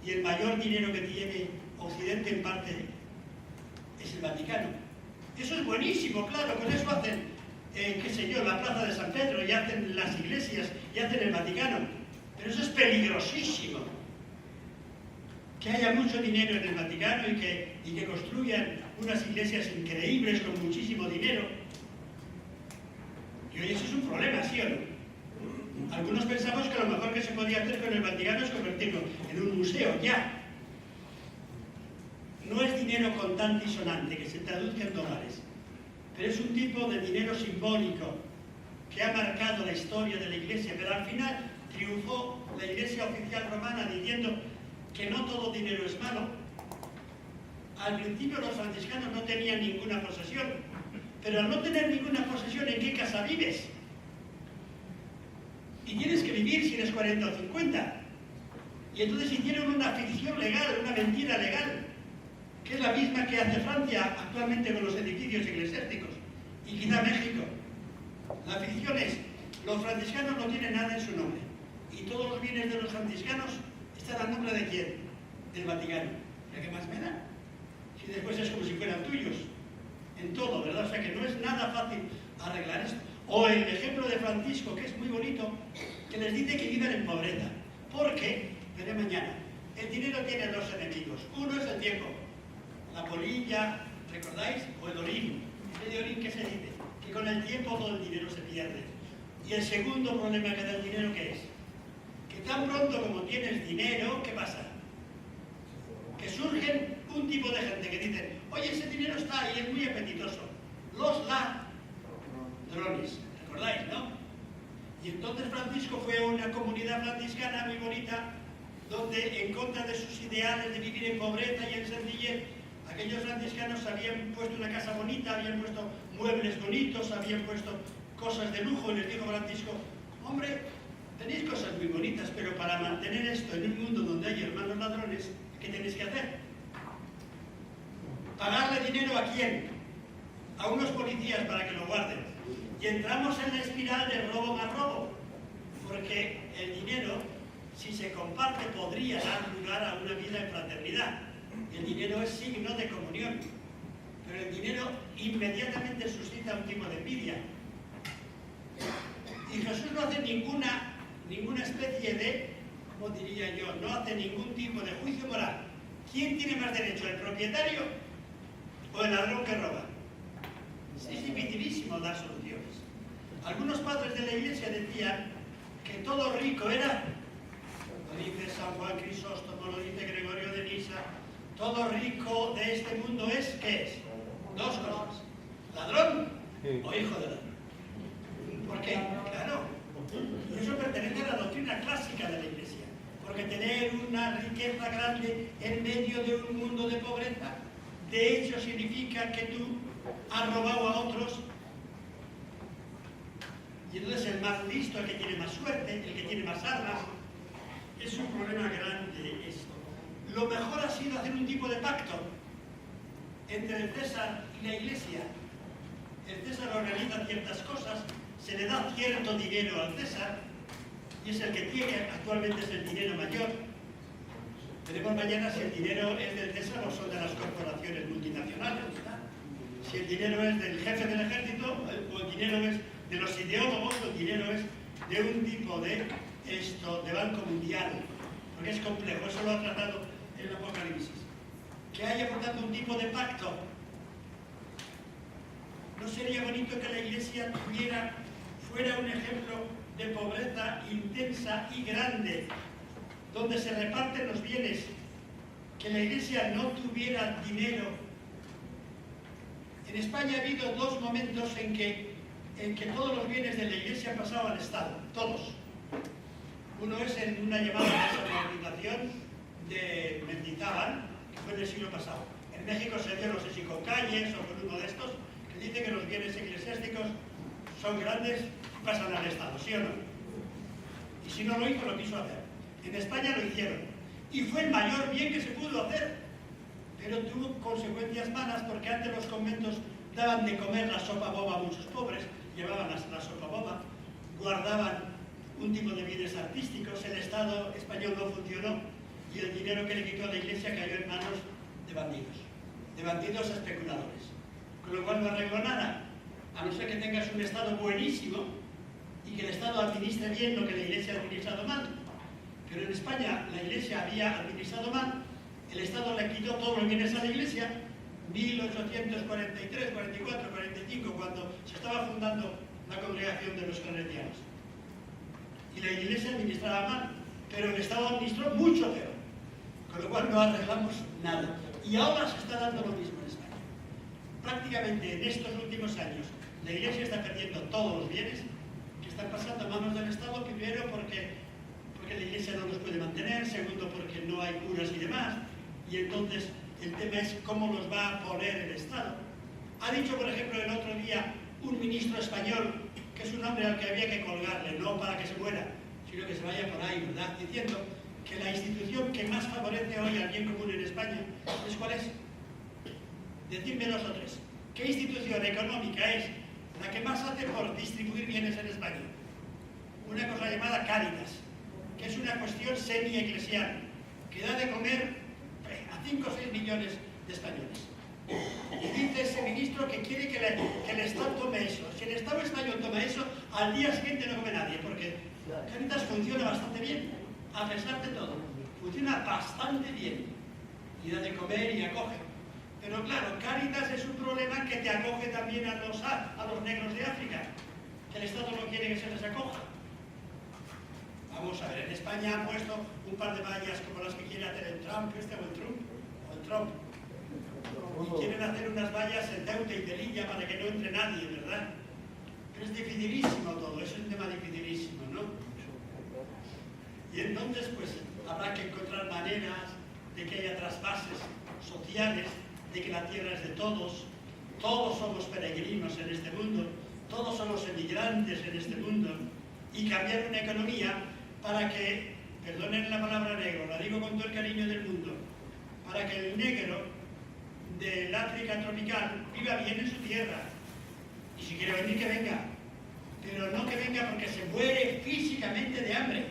Y el mayor dinero que tiene Occidente en parte es el Vaticano. Eso es buenísimo, claro, con eso hacen, qué sé yo, la Plaza de San Pedro, y hacen las iglesias, y hacen el Vaticano. Pero eso es peligrosísimo. Que haya mucho dinero en el Vaticano y que construyan unas iglesias increíbles con muchísimo dinero. Y hoy eso es un problema, ¿sí o no? Algunos pensamos que lo mejor que se podía hacer con el Vaticano es convertirlo en un museo, ya. No es dinero contante y sonante que se traduzca en dólares, pero es un tipo de dinero simbólico que ha marcado la historia de la Iglesia, pero al final triunfó la Iglesia oficial romana diciendo que no todo dinero es malo. Al principio los franciscanos no tenían ninguna posesión, pero al no tener ninguna posesión, ¿en qué casa vives? Y tienes que vivir si eres 40 o 50. Y entonces hicieron una ficción legal, una mentira legal, que es la misma que hace Francia actualmente con los edificios eclesiásticos, y quizá México. La ficción es, los franciscanos no tienen nada en su nombre, y todos los bienes de los franciscanos están a nombre de ¿quién? Del Vaticano. ¿Ya qué más me da? Si después es como si fueran tuyos, en todo, ¿verdad? O sea que no es nada fácil arreglar esto. O el ejemplo de Francisco, que es muy bonito, que les dice que vivan en pobreza. Porque, veré mañana, el dinero tiene dos enemigos. Uno es el tiempo. La polilla, ¿recordáis? O el orín. ¿El de orín qué se dice? Que con el tiempo todo el dinero se pierde. Y el segundo problema que da el dinero, ¿qué es? Que tan pronto como tienes dinero, ¿qué pasa? Que surgen un tipo de gente que dicen, oye, ese dinero está ahí, es muy apetitoso. Los ladrones, ¿recordáis, no? Y entonces Francisco fue a una comunidad franciscana muy bonita, donde en contra de sus ideales de vivir en pobreza y en sencillez, aquellos franciscanos habían puesto una casa bonita, habían puesto muebles bonitos, habían puesto cosas de lujo, y les dijo Francisco, hombre, tenéis cosas muy bonitas, pero para mantener esto en un mundo donde hay hermanos ladrones, ¿qué tenéis que hacer? ¿Pagarle dinero a quién? A unos policías para que lo guarden. Y entramos en la espiral de robo más robo, porque el dinero, si se comparte, podría dar lugar a una vida en fraternidad. El dinero es signo de comunión, pero el dinero inmediatamente suscita un tipo de envidia. Y Jesús no hace ninguna especie de, ¿cómo diría yo? No hace ningún tipo de juicio moral. ¿Quién tiene más derecho, el propietario o el ladrón que roba? Es dificilísimo dar soluciones. Algunos padres de la Iglesia decían que todo rico era, lo dice San Juan Crisóstomo, lo dice Gregorio de Nisa, todo rico de este mundo es, ¿qué es? Dos cosas, ladrón o hijo de ladrón. ¿Por qué? Claro, y eso pertenece a la doctrina clásica de la Iglesia, porque tener una riqueza grande en medio de un mundo de pobreza, de hecho significa que tú has robado a otros. Y entonces el más listo, el que tiene más suerte, el que tiene más armas, es un problema grande esto. Lo mejor ha sido hacer un tipo de pacto entre el César y la Iglesia. El César organiza ciertas cosas, se le da cierto dinero al César, y es el que tiene, actualmente es el dinero mayor. Veremos mañana si el dinero es del César o son de las corporaciones multinacionales, ¿verdad? Si el dinero es del jefe del ejército, o el dinero es de los ideólogos, o el dinero es de un tipo de banco mundial, porque es complejo, eso lo ha tratado el Apocalipsis. Que haya, por tanto, un tipo de pacto. ¿No sería bonito que la Iglesia fuera un ejemplo de pobreza intensa y grande, donde se reparten los bienes? Que la Iglesia no tuviera dinero. En España ha habido dos momentos en que en que todos los bienes de la Iglesia han pasado al Estado, todos. Uno es en una llamada desamortización de Mendizábal, que fue en el siglo pasado. En México se dio, no sé si con Calles o con uno de estos, que dice que los bienes eclesiásticos son grandes y pasan al Estado, ¿sí o no? Y si no lo hizo, lo quiso hacer. En España lo hicieron. Y fue el mayor bien que se pudo hacer. Pero tuvo consecuencias malas porque antes los conventos daban de comer la sopa boba a muchos pobres, llevaban la sopa boba, guardaban un tipo de bienes artísticos, el Estado español no funcionó y el dinero que le quitó a la Iglesia cayó en manos de bandidos especuladores. Con lo cual no arregló nada, a no ser que tengas un Estado buenísimo y que el Estado administre bien lo que la Iglesia ha administrado mal. Pero en España la Iglesia había administrado mal, el Estado le quitó todos los bienes a la Iglesia, 1843, 44, 45, cuando se estaba fundando la congregación de los claretianos. Y la Iglesia administraba mal, pero el Estado administró mucho peor, con lo cual no arreglamos nada. Y ahora se está dando lo mismo en España. Prácticamente en estos últimos años la Iglesia está perdiendo todos los bienes que están pasando a manos del Estado, primero porque la Iglesia no los puede mantener, segundo porque no hay curas y demás, y entonces el tema es cómo los va a poner el Estado. Ha dicho, por ejemplo, el otro día un ministro español, que es un hombre al que había que colgarle, no para que se muera, sino que se vaya por ahí, ¿verdad?, diciendo que la institución que más favorece hoy al bien común en España, ¿es cuál es? Decidme los otros. ¿Qué institución económica es la que más hace por distribuir bienes en España? Una cosa llamada Cáritas, que es una cuestión semi-eclesial, que da de comer a 5 o 6 millones de españoles. Y dice ese ministro que quiere que el Estado tome eso. Si el Estado español toma eso, al día siguiente no come nadie, porque Cáritas funciona bastante bien, a pesar de todo. Funciona bastante bien. Y da de comer y acoge. Pero claro, Cáritas es un problema que te acoge también a los negros de África, que el Estado no quiere que se les acoja. Vamos a ver, en España han puesto un par de vallas como las que quiere hacer el Trump, o el Trump. Y quieren hacer unas vallas en Ceuta y Melilla para que no entre nadie, ¿verdad? Pero es dificilísimo todo, es un tema dificilísimo, ¿no? Y entonces, pues, habrá que encontrar maneras de que haya trasvases sociales, de que la tierra es de todos somos peregrinos en este mundo, todos somos emigrantes en este mundo, y cambiar una economía para que, perdonen la palabra negro, la digo con todo el cariño del mundo, para que el negro del África tropical viva bien en su tierra. Y si quiere venir, que venga. Pero no que venga porque se muere físicamente de hambre.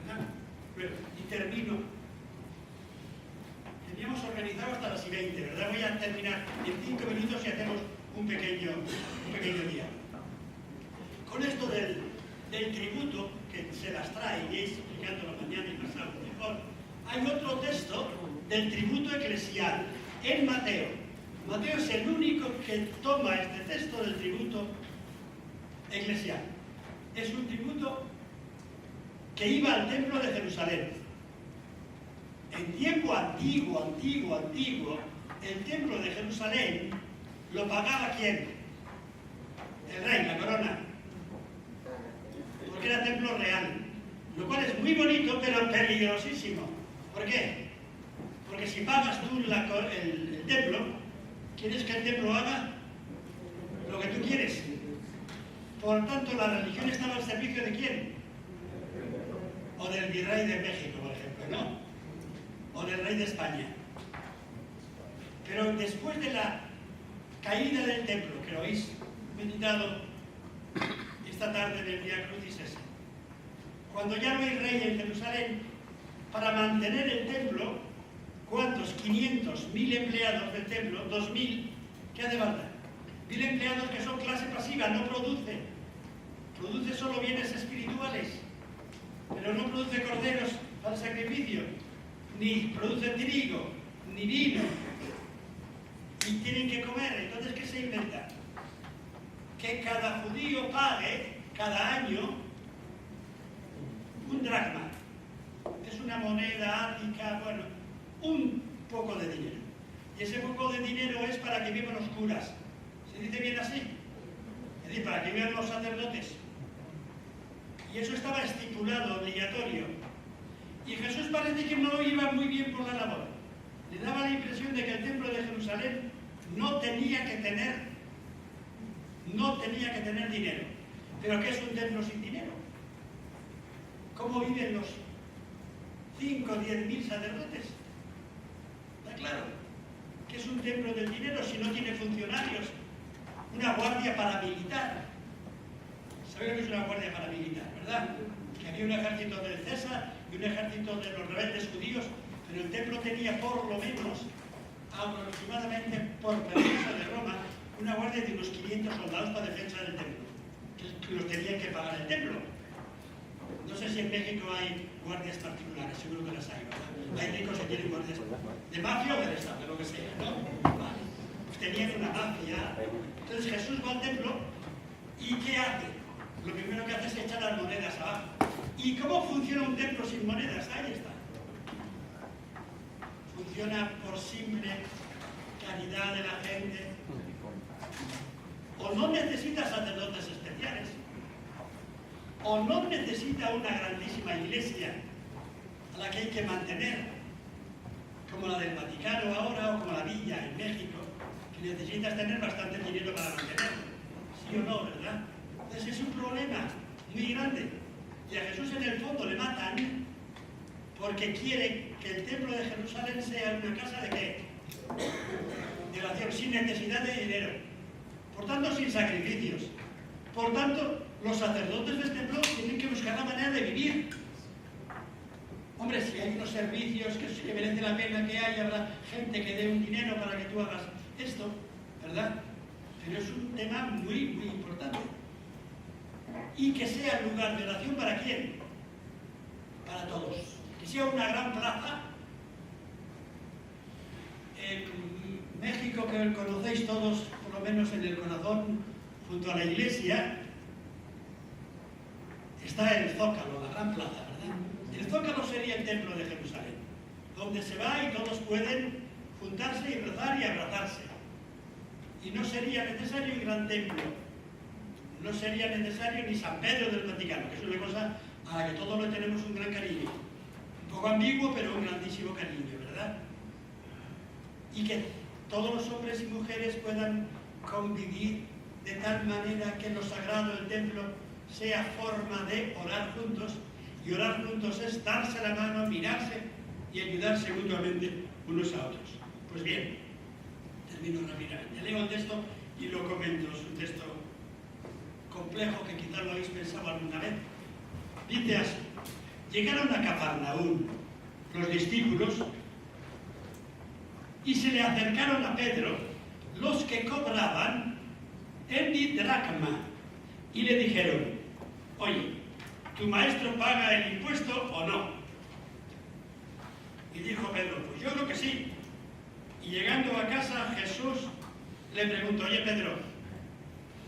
¿Verdad? Bueno, y termino. Teníamos organizado hasta las 20, ¿verdad? Voy a terminar en 5 minutos y hacemos un pequeño día. Con esto del tributo, que se las trae, y explicándolo mañana y pasado mejor, hay otro texto del tributo eclesial en Mateo. Mateo es el único que toma este texto del tributo eclesial. Es un tributo que iba al templo de Jerusalén. En tiempo antiguo, el templo de Jerusalén lo pagaba ¿quién? El rey, la corona. Porque era templo real, lo cual es muy bonito, pero peligrosísimo. ¿Por qué? Porque si pagas tú el templo, ¿quieres que el templo haga lo que tú quieres? Por tanto, la religión estaba al servicio ¿de quién? O del virrey de México, por ejemplo, ¿no? O del rey de España. Pero después de la caída del templo, que lo habéis meditado esta tarde del Vía Crucis ese, cuando ya no hay rey en Jerusalén, para mantener el templo, ¿cuántos? 500, 1000 empleados del templo, 2000, ¿qué hace falta? 1000 empleados que son clase pasiva, no produce solo bienes espirituales, pero no produce corderos para el sacrificio, ni produce trigo, ni vino, y tienen que comer. Entonces, ¿qué se inventa? Que cada judío pague cada año un dracma. Es una moneda ática, bueno, un poco de dinero. Y ese poco de dinero es para que vivan los curas. ¿Se dice bien así? Es decir, para que vean los sacerdotes. Y eso estaba estipulado, obligatorio. Y Jesús parece que no iba muy bien por la labor. Le daba la impresión de que el templo de Jerusalén no tenía que tener dinero. ¿Pero qué es un templo sin dinero? ¿Cómo viven los 5 o 10.000 sacerdotes? Está claro. ¿Qué es un templo del dinero si no tiene funcionarios? Una guardia paramilitar. ¿Sabéis lo que es una guardia paramilitar, verdad? Que había un ejército del César y un ejército de los rebeldes judíos, pero el templo tenía por lo menos, aproximadamente por permiso de Roma, una guardia de unos 500 soldados para defensa del templo, que los tenían que pagar el templo. No sé si en México hay guardias particulares, seguro que las hay, ¿verdad? Hay ricos que tienen guardias de mafia o del Estado, de lo que sea, ¿no? Vale. Pues tenían una mafia. Entonces Jesús va al templo y ¿qué hace? Lo primero que hace es echar las monedas abajo. ¿Y cómo funciona un templo sin monedas? Ahí está. Funciona por simple caridad de la gente. O no necesita sacerdotes especiales, o no necesita una grandísima iglesia a la que hay que mantener, como la del Vaticano ahora o como la Villa en México, que necesitas tener bastante dinero para mantenerlo. ¿Sí o no, verdad? Entonces es un problema muy grande. Y a Jesús en el fondo le matan porque quiere que el templo de Jerusalén sea una casa de ¿qué? De oración, sin necesidad de dinero. Por tanto, sin sacrificios. Por tanto, los sacerdotes del templo tienen que buscar la manera de vivir. Hombre, si hay unos servicios que merece la pena que haya, habrá gente que dé un dinero para que tú hagas esto, ¿verdad? Pero es un tema muy, muy importante. Y que sea lugar de oración ¿para quién? Para todos. Que sea una gran plaza. En México, que conocéis todos, por lo menos en el corazón, junto a la iglesia, está el Zócalo, la gran plaza, ¿verdad? El Zócalo sería el templo de Jerusalén, donde se va y todos pueden juntarse y rezar y abrazarse. Y no sería necesario un gran templo, no sería necesario ni San Pedro del Vaticano, que es una cosa a la que todos le tenemos un gran cariño. Un poco ambiguo, pero un grandísimo cariño, ¿verdad? Y que todos los hombres y mujeres puedan convivir de tal manera que lo sagrado del templo sea forma de orar juntos, y orar juntos es darse la mano, mirarse y ayudarse mutuamente unos a otros. Pues bien, termino rápidamente. Leo el texto y lo comento. Es un texto complejo que quizás lo habéis pensado alguna vez. Dice así: llegaron a Cafarnaúm los discípulos y se le acercaron a Pedro los que cobraban en didracma y le dijeron: oye, ¿tu maestro paga el impuesto o no? Y dijo Pedro: pues yo creo que sí. Y llegando a casa, Jesús le preguntó: oye Pedro,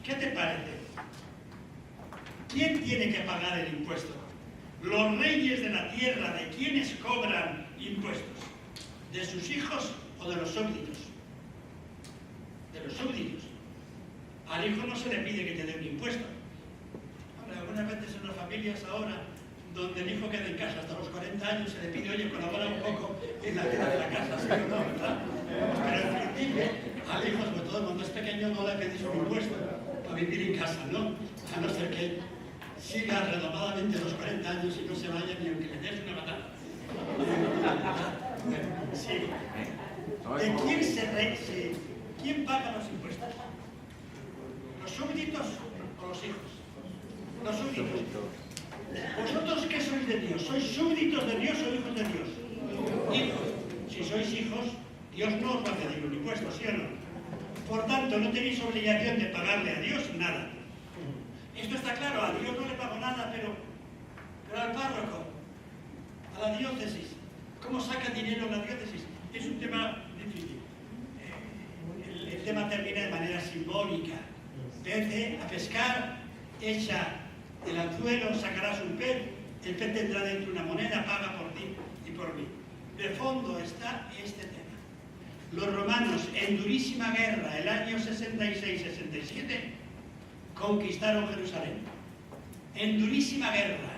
¿qué te parece? ¿Quién tiene que pagar el impuesto? ¿Los reyes de la tierra de quienes cobran impuestos? ¿De sus hijos o de los súbditos? De los súbditos. Al hijo no se le pide que te dé un impuesto. Hombre, algunas veces en las familias ahora, donde el hijo queda en casa hasta los 40 años, se le pide: oye, colabora un poco en la vida de la casa, ¿sí o no, verdad? Pero en principio, al hijo, sobre todo cuando es pequeño, no le pedís un impuesto para vivir en casa, ¿no? A no ser que siga renomadamente los 40 años y no se vaya ni aunque le des una patada. Sí. ¿De quién paga los impuestos? ¿Los súbditos o los hijos? Los súbditos. ¿Vosotros qué sois de Dios? ¿Sois súbditos de Dios o hijos de Dios? Hijos. Si sois hijos, Dios no os va a pedir un impuesto, ¿sí o no? Por tanto, no tenéis obligación de pagarle a Dios nada. Esto está claro, a Dios no le pago nada, pero al párroco, a la diócesis. ¿Cómo saca dinero la diócesis? Es un tema difícil. El tema termina de manera simbólica. Vete a pescar, echa el anzuelo, sacarás un pez, el pez tendrá dentro una moneda, paga por ti y por mí. De fondo está este tema. Los romanos, en durísima guerra, el año 66-67, conquistaron Jerusalén, en durísima guerra.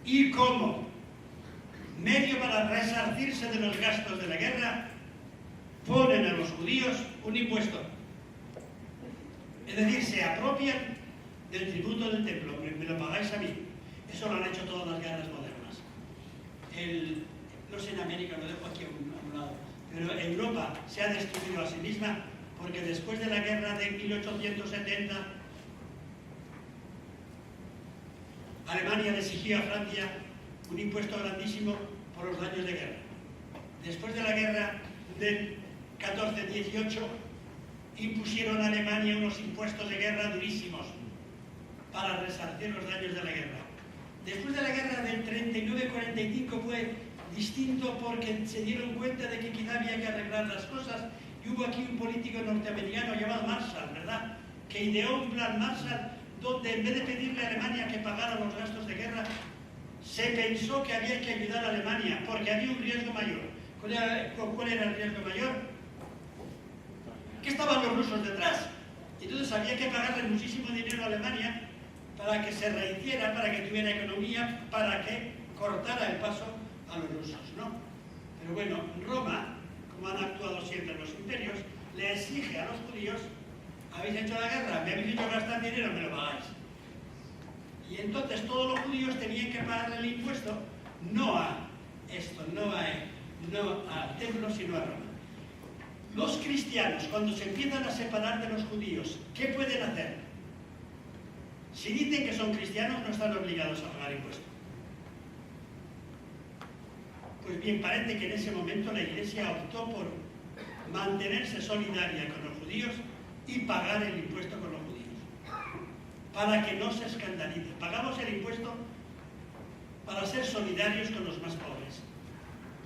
Y como medio para resarcirse de los gastos de la guerra, ponen a los judíos un impuesto. Es decir, se apropian del tributo del templo. Me lo pagáis a mí. Eso lo han hecho todas las guerras modernas. No sé en América, lo dejo aquí a un lado, pero Europa se ha destruido a sí misma porque después de la guerra de 1870 Alemania le exigió a Francia un impuesto grandísimo por los daños de guerra. Después de la guerra del 14-18 impusieron a Alemania unos impuestos de guerra durísimos para resarcir los daños de la guerra. Después de la guerra del 39-45 fue distinto porque se dieron cuenta de que quizá había que arreglar las cosas y hubo aquí un político norteamericano llamado Marshall, ¿verdad?, que ideó un plan Marshall donde en vez de pedirle a Alemania que pagara los gastos de guerra, se pensó que había que ayudar a Alemania porque había un riesgo mayor. ¿Cuál era el riesgo mayor? Que estaban los rusos detrás. Entonces había que pagarle muchísimo dinero a Alemania para que se rehiciera, para que tuviera economía, para que cortara el paso a los rusos, ¿no? Pero bueno, Roma, como han actuado siempre los imperios, le exige a los judíos: habéis hecho la guerra, me habéis hecho gastar dinero, me lo pagáis. Y entonces todos los judíos tenían que pagarle el impuesto, no al templo, sino a Roma. Los cristianos, cuando se empiezan a separar de los judíos, ¿qué pueden hacer? Si dicen que son cristianos, no están obligados a pagar impuestos. Pues bien, parece que en ese momento la Iglesia optó por mantenerse solidaria con los judíos y pagar el impuesto con los judíos, para que no se escandalicen. Pagamos el impuesto para ser solidarios con los más pobres.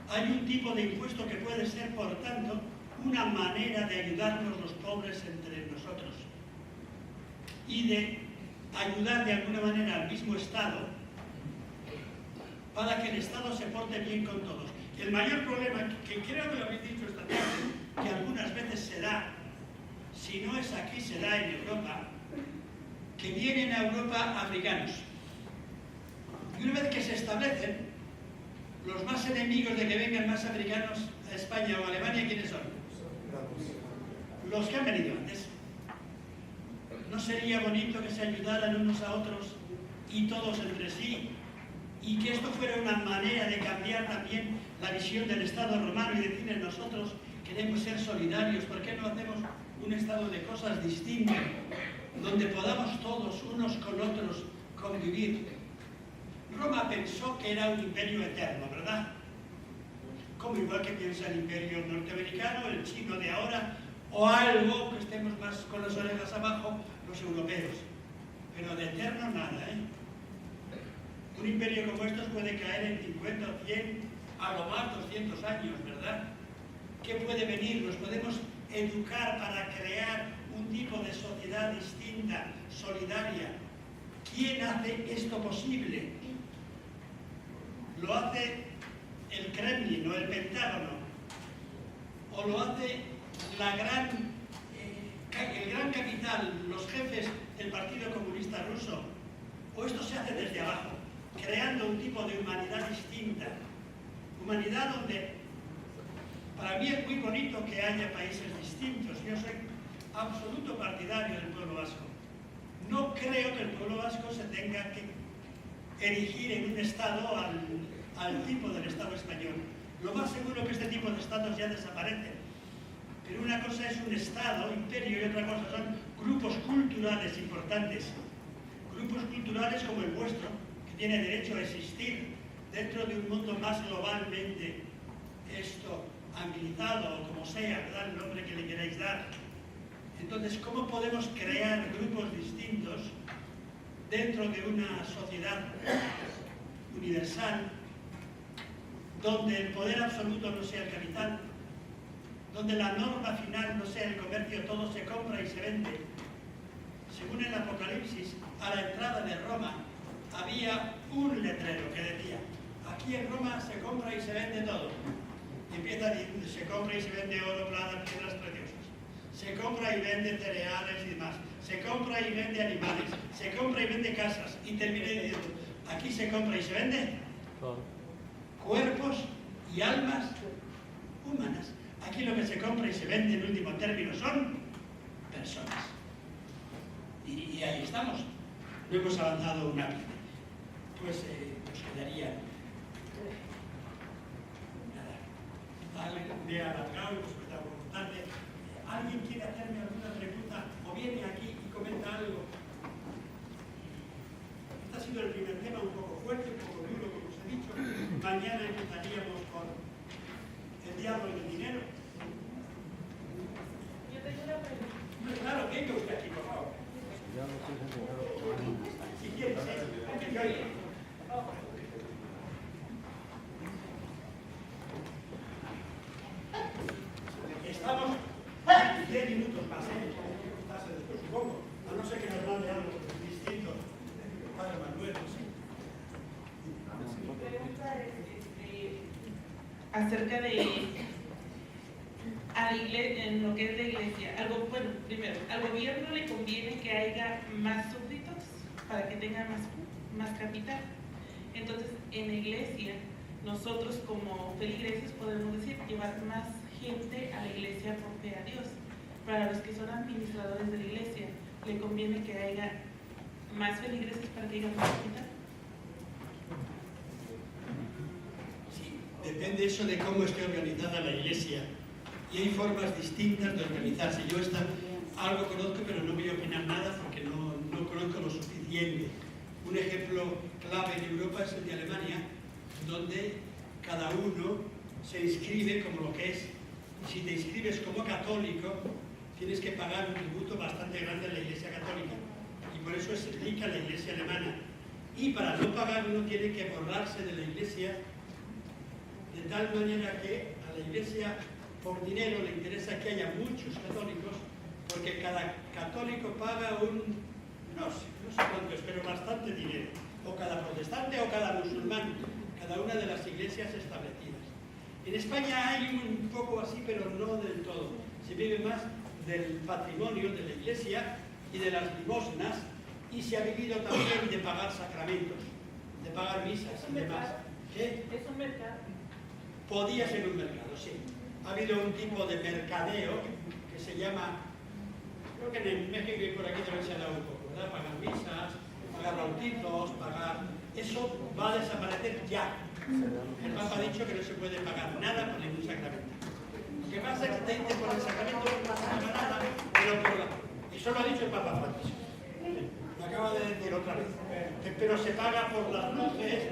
Hay un tipo de impuesto que puede ser, por tanto, una manera de ayudarnos los pobres entre nosotros y de ayudar de alguna manera al mismo Estado para que el Estado se porte bien con todos. El mayor problema, que creo que lo habéis dicho esta tarde, que algunas veces se da, si no es aquí, se da en Europa, que vienen a Europa africanos. Y una vez que se establecen, los más enemigos de que vengan más africanos a España o a Alemania, ¿quiénes son? Los que han venido antes. ¿No sería bonito que se ayudaran unos a otros y todos entre sí? Y que esto fuera una manera de cambiar también la visión del Estado romano y decirles: nosotros queremos ser solidarios, ¿por qué no hacemos un Estado de cosas distintas, donde podamos todos, unos con otros, convivir? Roma pensó que era un imperio eterno, ¿verdad? Como igual que piensa el imperio norteamericano, el chino de ahora, o algo que estemos más con las orejas abajo, los europeos. Pero de eterno nada, ¿eh? Un imperio como estos puede caer en 50 o 100, a lo más 200 años, ¿verdad? ¿Qué puede venir? Nos podemos educar para crear un tipo de sociedad distinta, solidaria. ¿Quién hace esto posible? ¿Lo hace el Kremlin o el Pentágono? ¿O lo hace el gran capital, los jefes del Partido Comunista Ruso? ¿O esto se hace desde abajo, creando un tipo de humanidad distinta? Humanidad donde, para mí es muy bonito que haya países distintos. Yo soy absoluto partidario del pueblo vasco. No creo que el pueblo vasco se tenga que erigir en un Estado al tipo del Estado español. Lo más seguro que este tipo de Estados ya desaparecen. Pero una cosa es un Estado, imperio, y otra cosa son grupos culturales importantes. Grupos culturales como el vuestro, que tiene derecho a existir dentro de un mundo más globalmente anglizado, o como sea, ¿verdad?, el nombre que le queráis dar. Entonces, ¿cómo podemos crear grupos distintos dentro de una sociedad universal donde el poder absoluto no sea el capital, donde la norma final no sea el comercio, todo se compra y se vende? Según el Apocalipsis, a la entrada de Roma había un letrero que decía: aquí en Roma se compra y se vende todo. Y empieza diciendo: se compra y se vende oro, plata, piedras preciosas. se compra y vende cereales y demás, se compra y vende animales, se compra y vende casas, y termina diciendo, aquí se compra y se vende cuerpos y almas humanas. Aquí lo que se compra y se vende en último término son personas. Y ahí estamos. No hemos avanzado un ápice. Pues nos quedaría nada. Me he alargado, hemos empezado un poco tarde. ¿Alguien quiere hacerme alguna pregunta o viene aquí y comenta algo? Este ha sido el primer tema, un poco fuerte, un poco duro, como os he dicho. Mañana empezaríamos con el diablo y el dinero. Yo tengo una pregunta. Claro, venga usted aquí, por favor. Si quieres, venga ahí. Estamos 10 minutos más, después supongo, a no ser que nos mande algo distinto. Padre Manuel, sí. Mi pregunta es acerca de a la iglesia, en lo que es la iglesia. Bueno, primero, ¿al gobierno le conviene que haya más súbditos para que tenga más capital? Entonces, en la iglesia, nosotros como feligreses podemos decir, llevar más gente a la iglesia por fe a Dios. Para los que son administradores de la iglesia, ¿le conviene que haya más feligreses para que haya más capital? Sí, depende eso de cómo esté organizada la iglesia. Y hay formas distintas de organizarse. Yo algo conozco, pero no voy a opinar nada porque no conozco lo suficiente. Un ejemplo clave en Europa es el de Alemania, donde cada uno se inscribe como lo que es. Si te inscribes como católico, tienes que pagar un tributo bastante grande a la Iglesia Católica. Y por eso es rica la Iglesia alemana. Y para no pagar uno tiene que borrarse de la Iglesia, de tal manera que a la Iglesia por dinero le interesa que haya muchos católicos, porque cada católico paga no sé cuánto es, pero bastante dinero. O cada protestante o cada musulmán, cada una de las iglesias establecidas. En España hay un poco así, pero no del todo. Se vive más del patrimonio de la iglesia y de las limosnas, y se ha vivido también de pagar sacramentos, de pagar misas y demás. ¿Qué? Es un mercado. Podía ser un mercado, sí. Ha habido un tipo de mercadeo que se llama, creo que en México y por aquí también se ha dado un poco, ¿verdad? Pagar misas, pagar bautizos, eso va a desaparecer ya. El Papa ha dicho que no se puede pagar nada por ningún sacramento. Lo que pasa es que te dice por el sacramento no se paga nada, eso lo ha dicho el Papa Francisco. Lo acaba de decir otra vez. Pero se paga por las luces,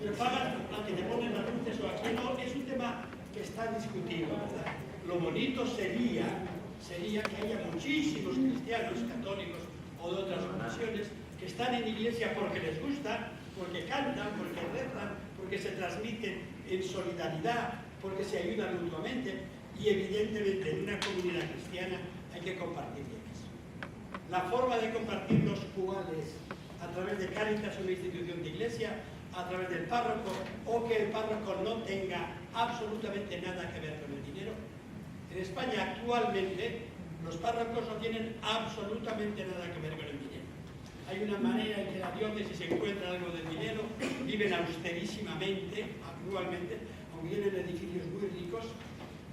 pero pagan a que te ponen las luces o aquí no. Es un tema que está discutido, ¿verdad? Lo bonito sería que haya muchísimos cristianos católicos o de otras confesiones que están en iglesia porque les gusta, porque cantan, porque rezan, porque se transmiten en solidaridad, porque se ayudan mutuamente, y evidentemente en una comunidad cristiana hay que compartir bienes. La forma de compartirlos cuál es, a través de Cáritas, una institución de iglesia, a través del párroco, o que el párroco no tenga absolutamente nada que ver con el dinero. En España actualmente los párrocos no tienen absolutamente nada que ver con el dinero. Hay una manera en que la diócesis se encuentra algo del dinero, viven austerísimamente actualmente, aunque tienen edificios muy ricos,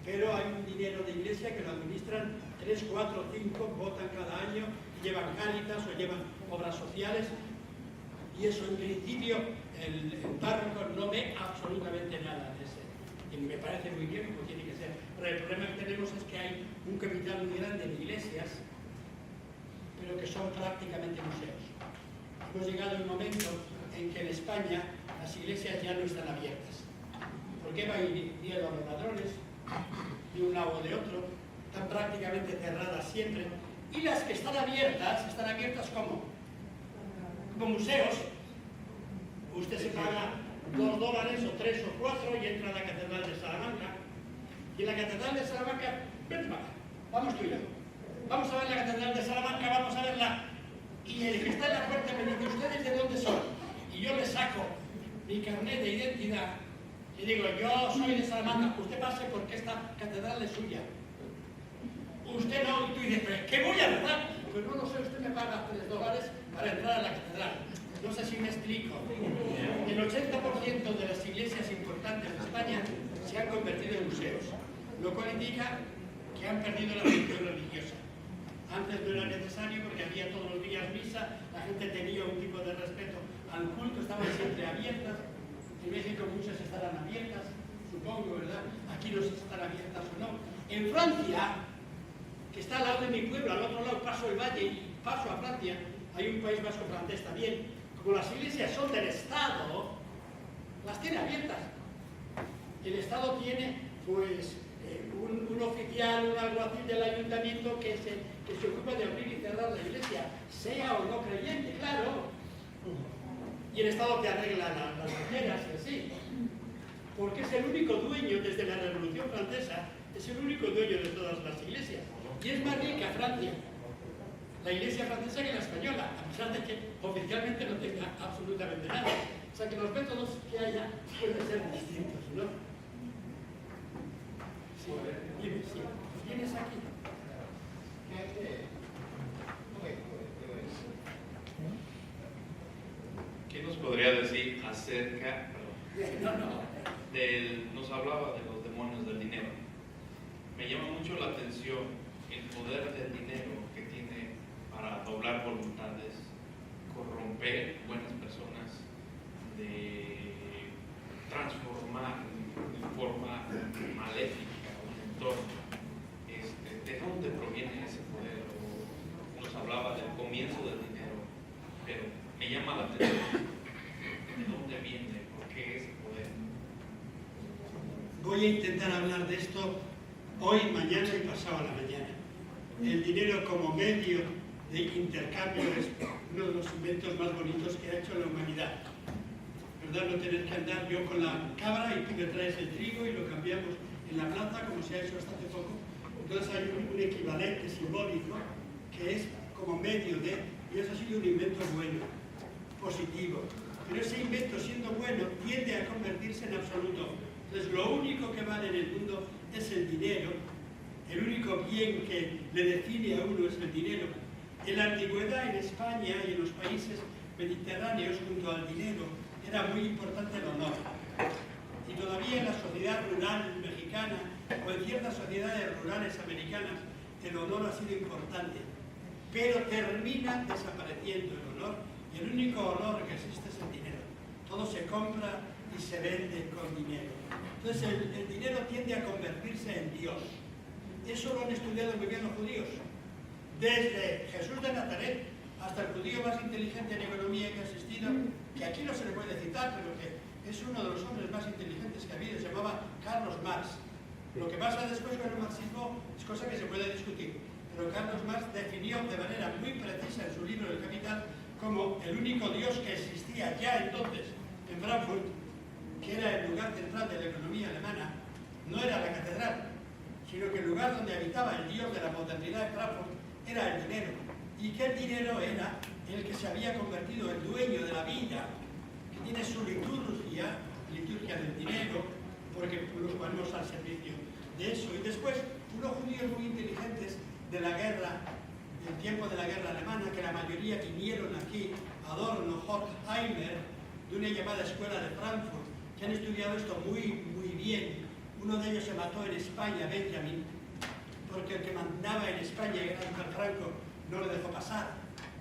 pero hay un dinero de iglesia que lo administran 3, 4, 5, votan cada año, y llevan Cáritas o llevan obras sociales, y eso en principio el párroco no ve absolutamente nada de ese. Y me parece muy bien, como tiene que ser. Pero el problema que tenemos es que hay un capital muy grande de iglesias, pero que son prácticamente museos. Hemos llegado a un momento en que en España las iglesias ya no están abiertas. Porque va a ir miedo a los ladrones, de un lado o de otro, están prácticamente cerradas siempre. Y las que están abiertas ¿cómo? Como museos. Usted se paga $2 o 3 o 4 y entra a la Catedral de Salamanca. Y en la Catedral de Salamanca, vente para acá, vamos tú y yo. Vamos a ver la Catedral de Salamanca, vamos a verla. Y el que está en la puerta me dice, ¿ustedes de dónde son? Y yo le saco mi carnet de identidad y digo, yo soy de Salamanca, usted pase porque esta catedral es suya. Usted no, y tú dices, ¿pero qué voy a rezar? Pues no lo sé, usted me paga $3 para entrar a la catedral. No sé si me explico. El 80% de las iglesias importantes de España se han convertido en museos, lo cual indica que han perdido la función religiosa. Antes no era necesario porque había todos los días misa, la gente tenía un tipo de respeto al culto, estaban siempre abiertas. En México muchas estarán abiertas, supongo, ¿verdad? Aquí no sé si están abiertas o no. En Francia, que está al lado de mi pueblo, al otro lado paso el valle y paso a Francia, hay un País Vasco francés también. Como las iglesias son del Estado, las tiene abiertas. El Estado tiene, pues, un oficial, un alguacil del ayuntamiento que se ocupa de abrir y cerrar la iglesia, sea o no creyente, claro. Y el Estado te arregla las banderas y así. Porque es el único dueño, desde la Revolución Francesa, es el único dueño de todas las iglesias. Y es más rica Francia, la iglesia francesa, que la española, a pesar de que oficialmente no tenga absolutamente nada. O sea que los métodos que haya pueden ser distintos, ¿no? Sí, dime, sí. ¿Vienes aquí? ¿Qué nos podría decir acerca, nos hablaba de los demonios del dinero? Me llama mucho la atención el poder del dinero que tiene para doblar voluntades, corromper buenas personas, de transformar de forma maléfica un entorno. ¿De dónde proviene ese poder? Nos hablaba del comienzo del dinero, pero me llama la atención de dónde viene, por qué ese poder. Voy a intentar hablar de esto hoy, mañana y pasado a la mañana. El dinero como medio de intercambio es uno de los inventos más bonitos que ha hecho la humanidad. ¿Verdad? No tener que andar yo con la cabra y tú me traes el trigo y lo cambiamos en la plaza, como se ha hecho hasta hace poco. Entonces hay un equivalente simbólico que es como medio de, y eso ha sido un invento bueno, positivo. Pero ese invento, siendo bueno, tiende a convertirse en absoluto. Entonces lo único que vale en el mundo es el dinero. El único bien que le define a uno es el dinero. En la antigüedad, en España y en los países mediterráneos, junto al dinero, era muy importante el honor. Y todavía en la sociedad rural mexicana o en ciertas sociedades rurales americanas, el honor ha sido importante. Pero termina desapareciendo el honor, y el único honor que existe es el dinero. Todo se compra y se vende con dinero. Entonces el dinero tiende a convertirse en Dios. Eso lo han estudiado muy bien los judíos. Desde Jesús de Nazaret hasta el judío más inteligente en economía que ha existido, que aquí no se le puede citar, pero que es uno de los hombres más inteligentes que ha habido, se llamaba Carlos Marx. Lo que pasa después con el marxismo es cosa que se puede discutir, pero Carlos Marx definió de manera muy precisa en su libro El Capital como el único Dios que existía ya entonces en Frankfurt, que era el lugar central de la economía alemana, no era la catedral, sino que el lugar donde habitaba el Dios de la modernidad de Frankfurt era el dinero, y que el dinero era el que se había convertido en dueño de la vida, que tiene su liturgia del dinero, porque nos ponemos al servicio de eso. Y después, unos judíos muy inteligentes de la guerra, del tiempo de la guerra alemana, que la mayoría vinieron aquí, Adorno, Horkheimer, de una llamada escuela de Frankfurt, que han estudiado esto muy, muy bien. Uno de ellos se mató en España, Benjamin, porque el que mandaba en España, el gran Franco, no lo dejó pasar.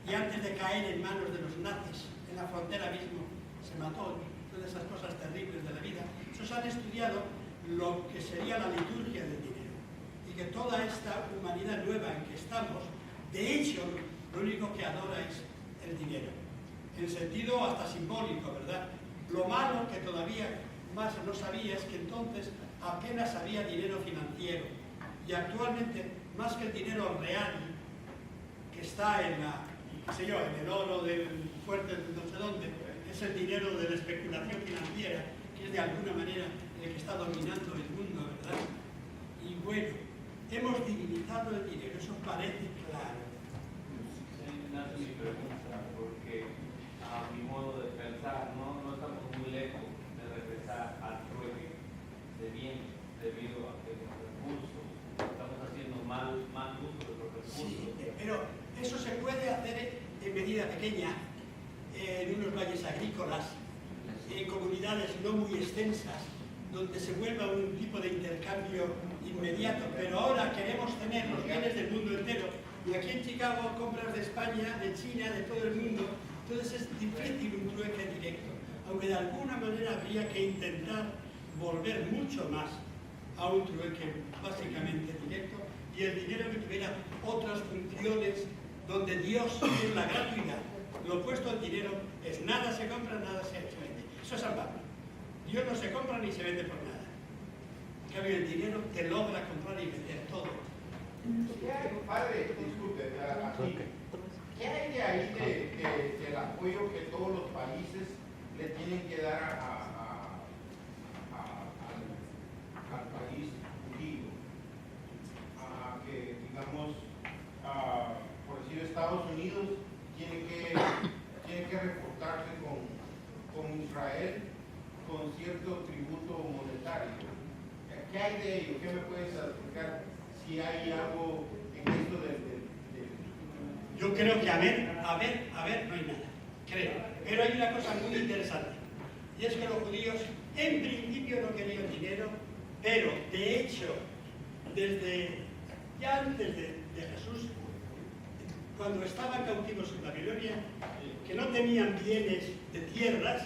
Y antes de caer en manos de los nazis, en la frontera mismo, se mató. Todas esas cosas terribles de la vida. Esos han estudiado lo que sería la liturgia del dinero. Y que toda esta humanidad nueva en que estamos, de hecho, lo único que adora es el dinero. En sentido hasta simbólico, ¿verdad? Lo malo que todavía más no sabía es que entonces apenas había dinero financiero. Y actualmente, más que el dinero real, que está en en el oro del fuerte de no sé dónde, es el dinero de la especulación financiera, que es de alguna manera el que está dominando el mundo, ¿verdad? Y bueno, hemos divinizado el dinero, eso parece claro. Nace mi pregunta, porque a mi modo de pensar, no estamos muy lejos de regresar al trueque de bienes, debido a que los recursos estamos haciendo más no muy extensas, donde se vuelva un tipo de intercambio inmediato, pero ahora queremos tener los bienes del mundo entero, y aquí en Chicago compras de España, de China, de todo el mundo, entonces es difícil un trueque directo, aunque de alguna manera habría que intentar volver mucho más a un trueque básicamente directo, y el dinero que tuviera otras funciones donde Dios es la gratuidad. Lo opuesto al dinero es nada se compra, nada se vende. Eso es San Pablo. Dios no se compra ni se vende por nada. En cambio, el dinero te logra comprar y vender todo. ¿Qué hay, padre? Disculpe, aquí. ¿Qué hay de ahí del apoyo que todos los países le tienen que dar al país judío? Que, digamos, por decir, Estados Unidos tiene que reportarse con Israel con cierto tributo monetario. ¿Qué hay de ello? ¿Qué me puedes explicar si hay algo en esto Yo creo que a ver, no hay nada, creo. Pero hay una cosa muy interesante, y es que los judíos en principio no querían dinero, pero de hecho, ya antes de Jesús, cuando estaban cautivos en Babilonia, que no tenían bienes de tierras,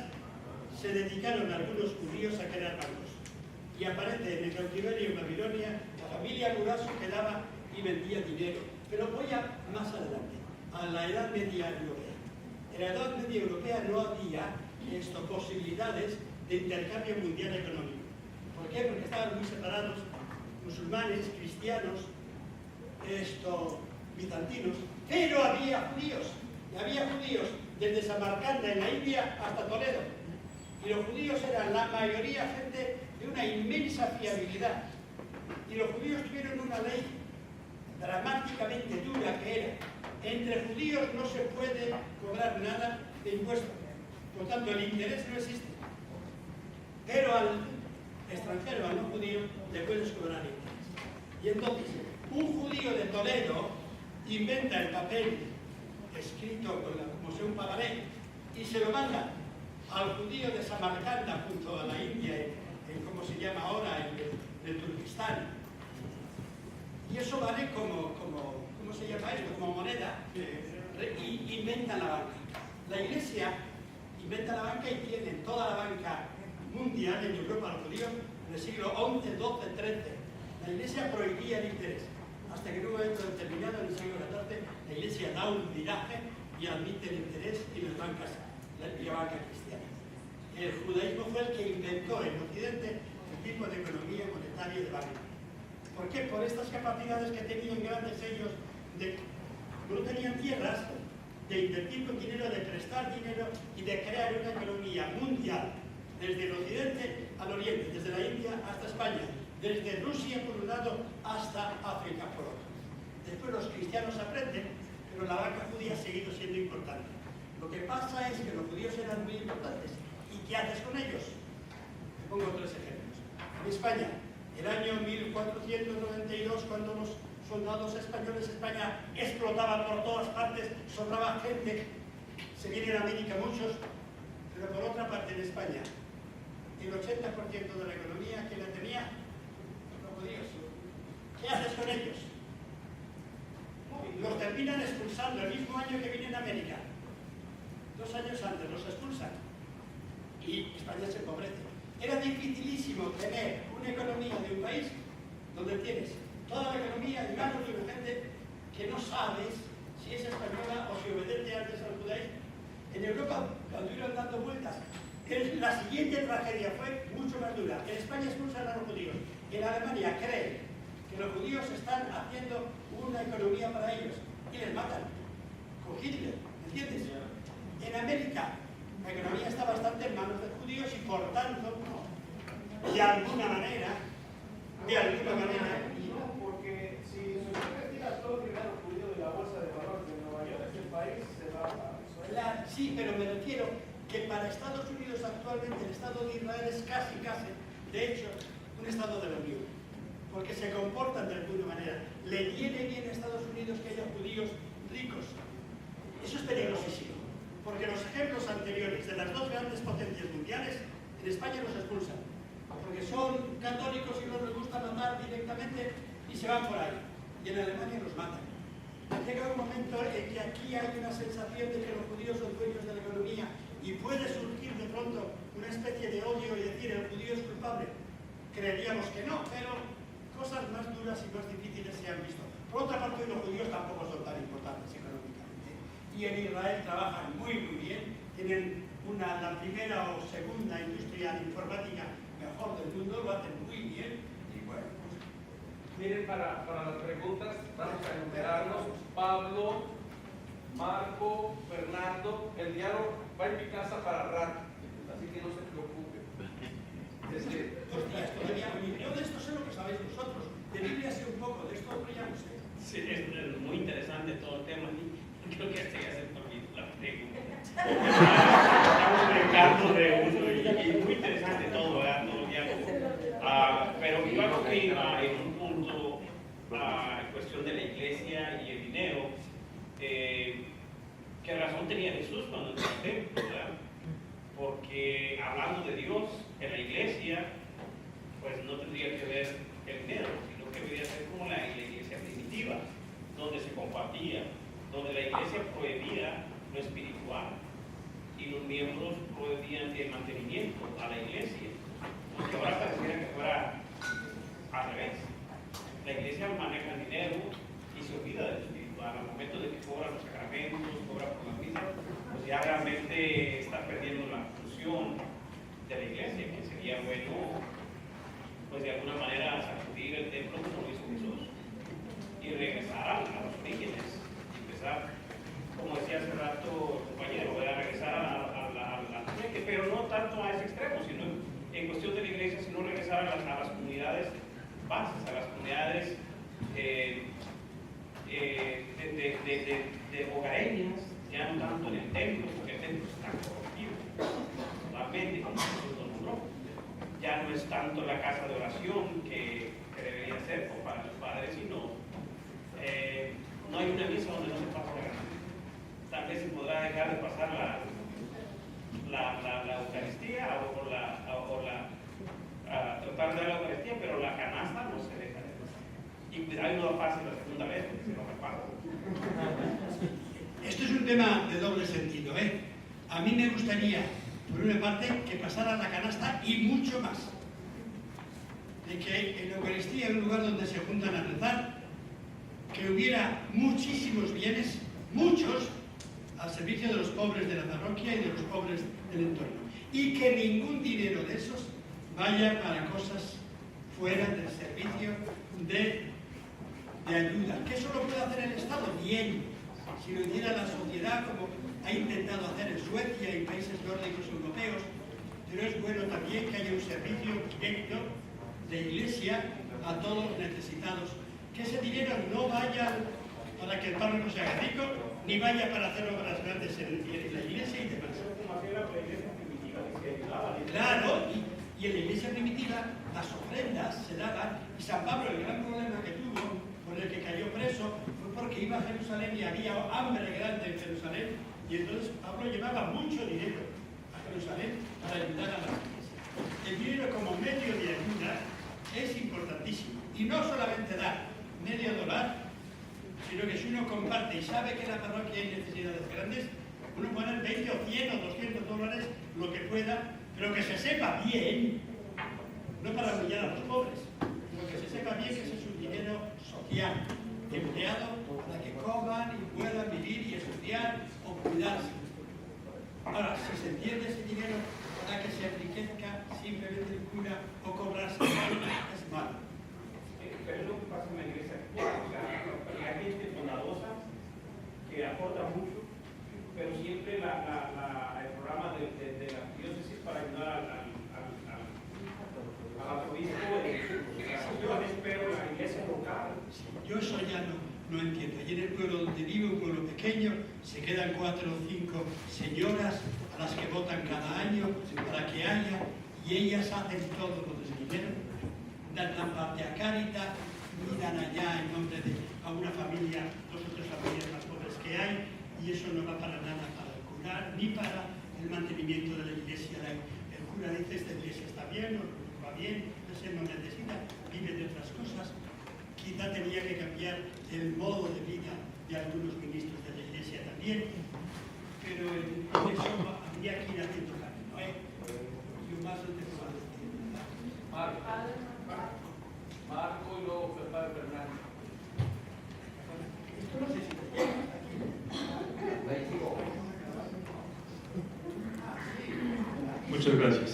se dedicaron algunos judíos a crear bancos. Y aparece en el cautiverio en Babilonia, la familia Guraso quedaba y vendía dinero. Pero voy más adelante, a la Edad Media Europea. En la Edad Media Europea no había posibilidades de intercambio mundial económico. ¿Por qué? Porque estaban muy separados, musulmanes, cristianos, bizantinos, pero había judíos. Y había judíos desde Samarcanda en la India hasta Toledo. Y los judíos eran la mayoría gente de una inmensa fiabilidad. Y los judíos tuvieron una ley dramáticamente dura que era: entre judíos no se puede cobrar nada de impuestos. Por tanto, el interés no existe. Pero al extranjero, al no judío, le puedes cobrar interés. Y entonces, un judío de Toledo inventa el papel escrito como sea un pagaré y se lo manda al judío de Samarcanda junto a la India, en cómo se llama ahora, en Turquistán. Y eso vale ¿cómo se llama esto? Como moneda. Y inventan la banca. La Iglesia inventa la banca y tiene toda la banca mundial en Europa, los judíos, en el siglo XI, XII, XIII. La Iglesia prohibía el interés, hasta que en un momento determinado, en el siglo XIV, la Iglesia da un viraje y admite el interés y las bancas, la banca cristiana. El judaísmo fue el que inventó en Occidente el tipo de economía monetaria de banca. ¿Por qué? Por estas capacidades que tenían grandes ellos no tenían tierras, de invertir con dinero, de prestar dinero y de crear una economía mundial, desde el occidente al oriente, desde la India hasta España, desde Rusia por un lado hasta África por otro. Después los cristianos aprenden, pero la banca judía ha seguido siendo importante. Lo que pasa es que los judíos eran muy importantes. ¿Y qué haces con ellos? Te pongo tres ejemplos. En España, el año 1492, cuando los soldados españoles, España explotaba por todas partes, sobraba gente, se vienen a América muchos, pero por otra parte en España, el 80% de la economía que la tenía, los judíos. ¿Qué haces con ellos? Los terminan expulsando el mismo año que vienen a América. 2 años antes los expulsan y España se empobrece. Era dificilísimo tener una economía de un país donde tienes toda la economía en manos de una gente que no sabes si es española o si obedece antes al judaísmo. En Europa, cuando iban dando vueltas, la siguiente tragedia fue mucho más dura. En España expulsan a los judíos. En Alemania creen que los judíos están haciendo una economía para ellos y les matan. Con Hitler, ¿entiendes? En América, la economía está bastante en manos de judíos y por tanto, de alguna manera, porque si usted retira todo el dinero judío de la bolsa de valores de Nueva York, ese país se va a... Sí, pero me refiero que para Estados Unidos actualmente el Estado de Israel es casi, de hecho, un Estado de la Unión, porque se comportan de alguna manera. Le viene bien a Estados Unidos que haya judíos ricos. Eso es peligrosísimo, porque los ejemplos anteriores de las dos grandes potencias mundiales En España los expulsan, porque son católicos y no les gusta matar directamente y se van por ahí. Y en Alemania los matan. Llega un momento en que aquí hay una sensación de que los judíos son dueños de la economía y puede surgir de pronto una especie de odio y decir el judío es culpable. Creeríamos que no, pero cosas más duras y más difíciles se han visto. Por otra parte, los judíos tampoco son tan importantes económicamente. Y en Israel trabajan muy bien, tienen la primera o segunda industria informática mejor del mundo, lo hacen muy bien. Y bueno, pues, miren, para las preguntas vamos a enumerarlos. Pablo, Marco, Fernando, el diálogo va en mi casa para rato, así que no se preocupen. Ostras, todavía yo de esto sé lo que sabéis vosotros. De Biblia sé un poco, de esto otro ya no sé. Sí, es muy interesante todo el tema. Creo que hasta ya se me olvidó la pregunta. Estamos brincando de uno y muy interesante todo, ¿verdad? Todo el diálogo. Pero yo creo que iba en un punto en cuestión de la iglesia y el dinero. ¿Qué razón tenía Jesús cuando entró al templo, verdad? Porque hablando de Dios en la iglesia, pues no tendría que ver el dinero, sino que debería ser como la iglesia primitiva, donde se compartía, donde la iglesia proveía lo espiritual y los miembros proveían el mantenimiento a la iglesia. Porque ahora pareciera que fuera al revés. La iglesia maneja el dinero y se olvida del espiritual. Al momento de que cobra los sacramentos, cobra por las misas, pues ya realmente está perdiendo la función de la iglesia, que sería bueno, pues de alguna manera sacudir el templo como lo hizo Jesús y regresar a los orígenes, empezar, como decía hace rato el compañero, regresar a la pero no tanto a ese extremo, sino en cuestión de la iglesia, sino regresar a las comunidades bases, a las comunidades de hogareñas, ya no tanto en el templo, porque el templo está corrompido, totalmente, como Jesús lo nombró. Ya no es tanto la casa de oración que debería ser para los padres, sino no hay una misa donde no se pasa la gana. Tal vez se podrá dejar de pasar la Eucaristía o tratar de dar la Eucaristía, pero la canasta no se deja de pasar. Y cuidado no pase la segunda vez porque se lo repasa. Esto es un tema de doble sentido, ¿eh? A mí me gustaría, por una parte, que pasara la canasta y mucho más. De que en la Eucaristía, en un lugar donde se juntan a rezar, que hubiera muchísimos bienes, muchos, al servicio de los pobres de la parroquia y de los pobres del entorno. Y que ningún dinero de esos vaya para cosas fuera del servicio de ayuda. ¿Que eso lo puede hacer el Estado? Bien. Si lo hiciera la sociedad, como ha intentado hacer en Suecia y países nórdicos europeos, pero es bueno también que haya un servicio directo de iglesia a todos los necesitados. Que ese dinero no vaya para que el párroco se haga rico, ni vaya para hacer obras grandes en la iglesia y demás. Claro, y en la iglesia primitiva las ofrendas se daban, y San Pablo, el gran problema que tuvo, por el que cayó preso, fue porque iba a Jerusalén y había hambre grande en Jerusalén, y entonces Pablo llevaba mucho dinero a Jerusalén para ayudar a las iglesias. El dinero como medio de ayuda es importantísimo, y no solamente dar medio dólar, sino que si uno comparte y sabe que en la parroquia hay necesidades grandes, uno pone 20 o 100 o 200 dólares, lo que pueda, pero que se sepa bien, no para humillar a los pobres, sino que se sepa bien que ese es un dinero social, empleado para que coman y puedan vivir y estudiar o cuidarse. Ahora, si se entiende ese dinero para que se enriquezca simplemente el cura o cobrarse, es malo. Pero es lo que pasa en la iglesia. O sea, hay gente bondadosa que aporta mucho, pero siempre el programa de la diócesis para ayudar al arzobispo yo espero la iglesia local. Yo eso ya no entiendo. Allí en el pueblo donde vivo, un pueblo pequeño, se quedan 4 o 5 señoras a las que votan cada año para que haya, y ellas hacen todo con ese dinero. Dan la parte a Cáritas, miran allá en nombre de a una familia, 2 o 3 familias más pobres que hay, y eso no va para nada para el cura, ni para el mantenimiento de la iglesia. El cura dice esta iglesia está bien, o va bien, ese no necesita, vive de otras cosas. Quizá tenía que cambiar el modo de vida de algunos ministros de la iglesia también, pero en eso habría que ir haciendo camino, Yo más no te puedo decir. Marco y luego Padre Fernando. Esto no sé si te llega aquí. Muchas gracias.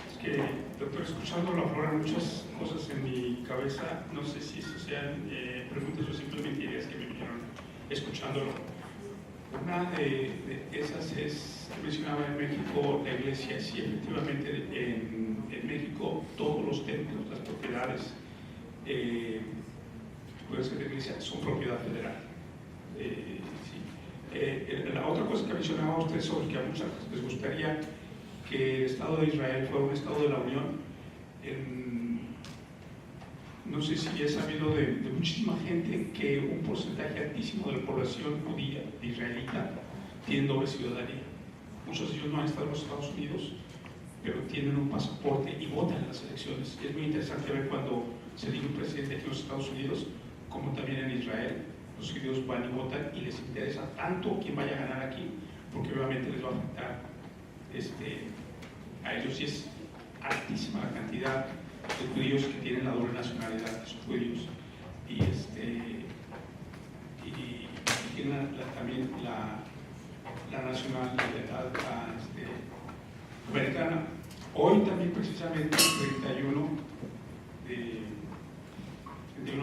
Es que, doctor, escuchando la palabra, muchas cosas en mi cabeza, no sé si eso sean preguntas o simplemente ideas que me vinieron escuchándolo. Una de esas es, mencionaba en México la iglesia, sí, efectivamente en México todos los templos, las propiedades, puede ser de iglesia, son propiedad federal. Sí. La otra cosa que mencionaba usted sobre que a muchos les gustaría que el Estado de Israel fuera un Estado de la Unión, no sé si es sabido de muchísima gente que un porcentaje altísimo de la población judía israelita tiene doble ciudadanía. Muchos de ellos no han estado en los Estados Unidos, pero tienen un pasaporte y votan en las elecciones. Es muy interesante ver cuando se elige un presidente aquí en los Estados Unidos, como también en Israel, los judíos van y votan y les interesa tanto quién vaya a ganar aquí, porque obviamente les va a afectar a ellos, y es altísima la cantidad de judíos que tienen la doble nacionalidad, que son judíos, y tienen también la nacionalidad americana. Hoy también, precisamente, el 31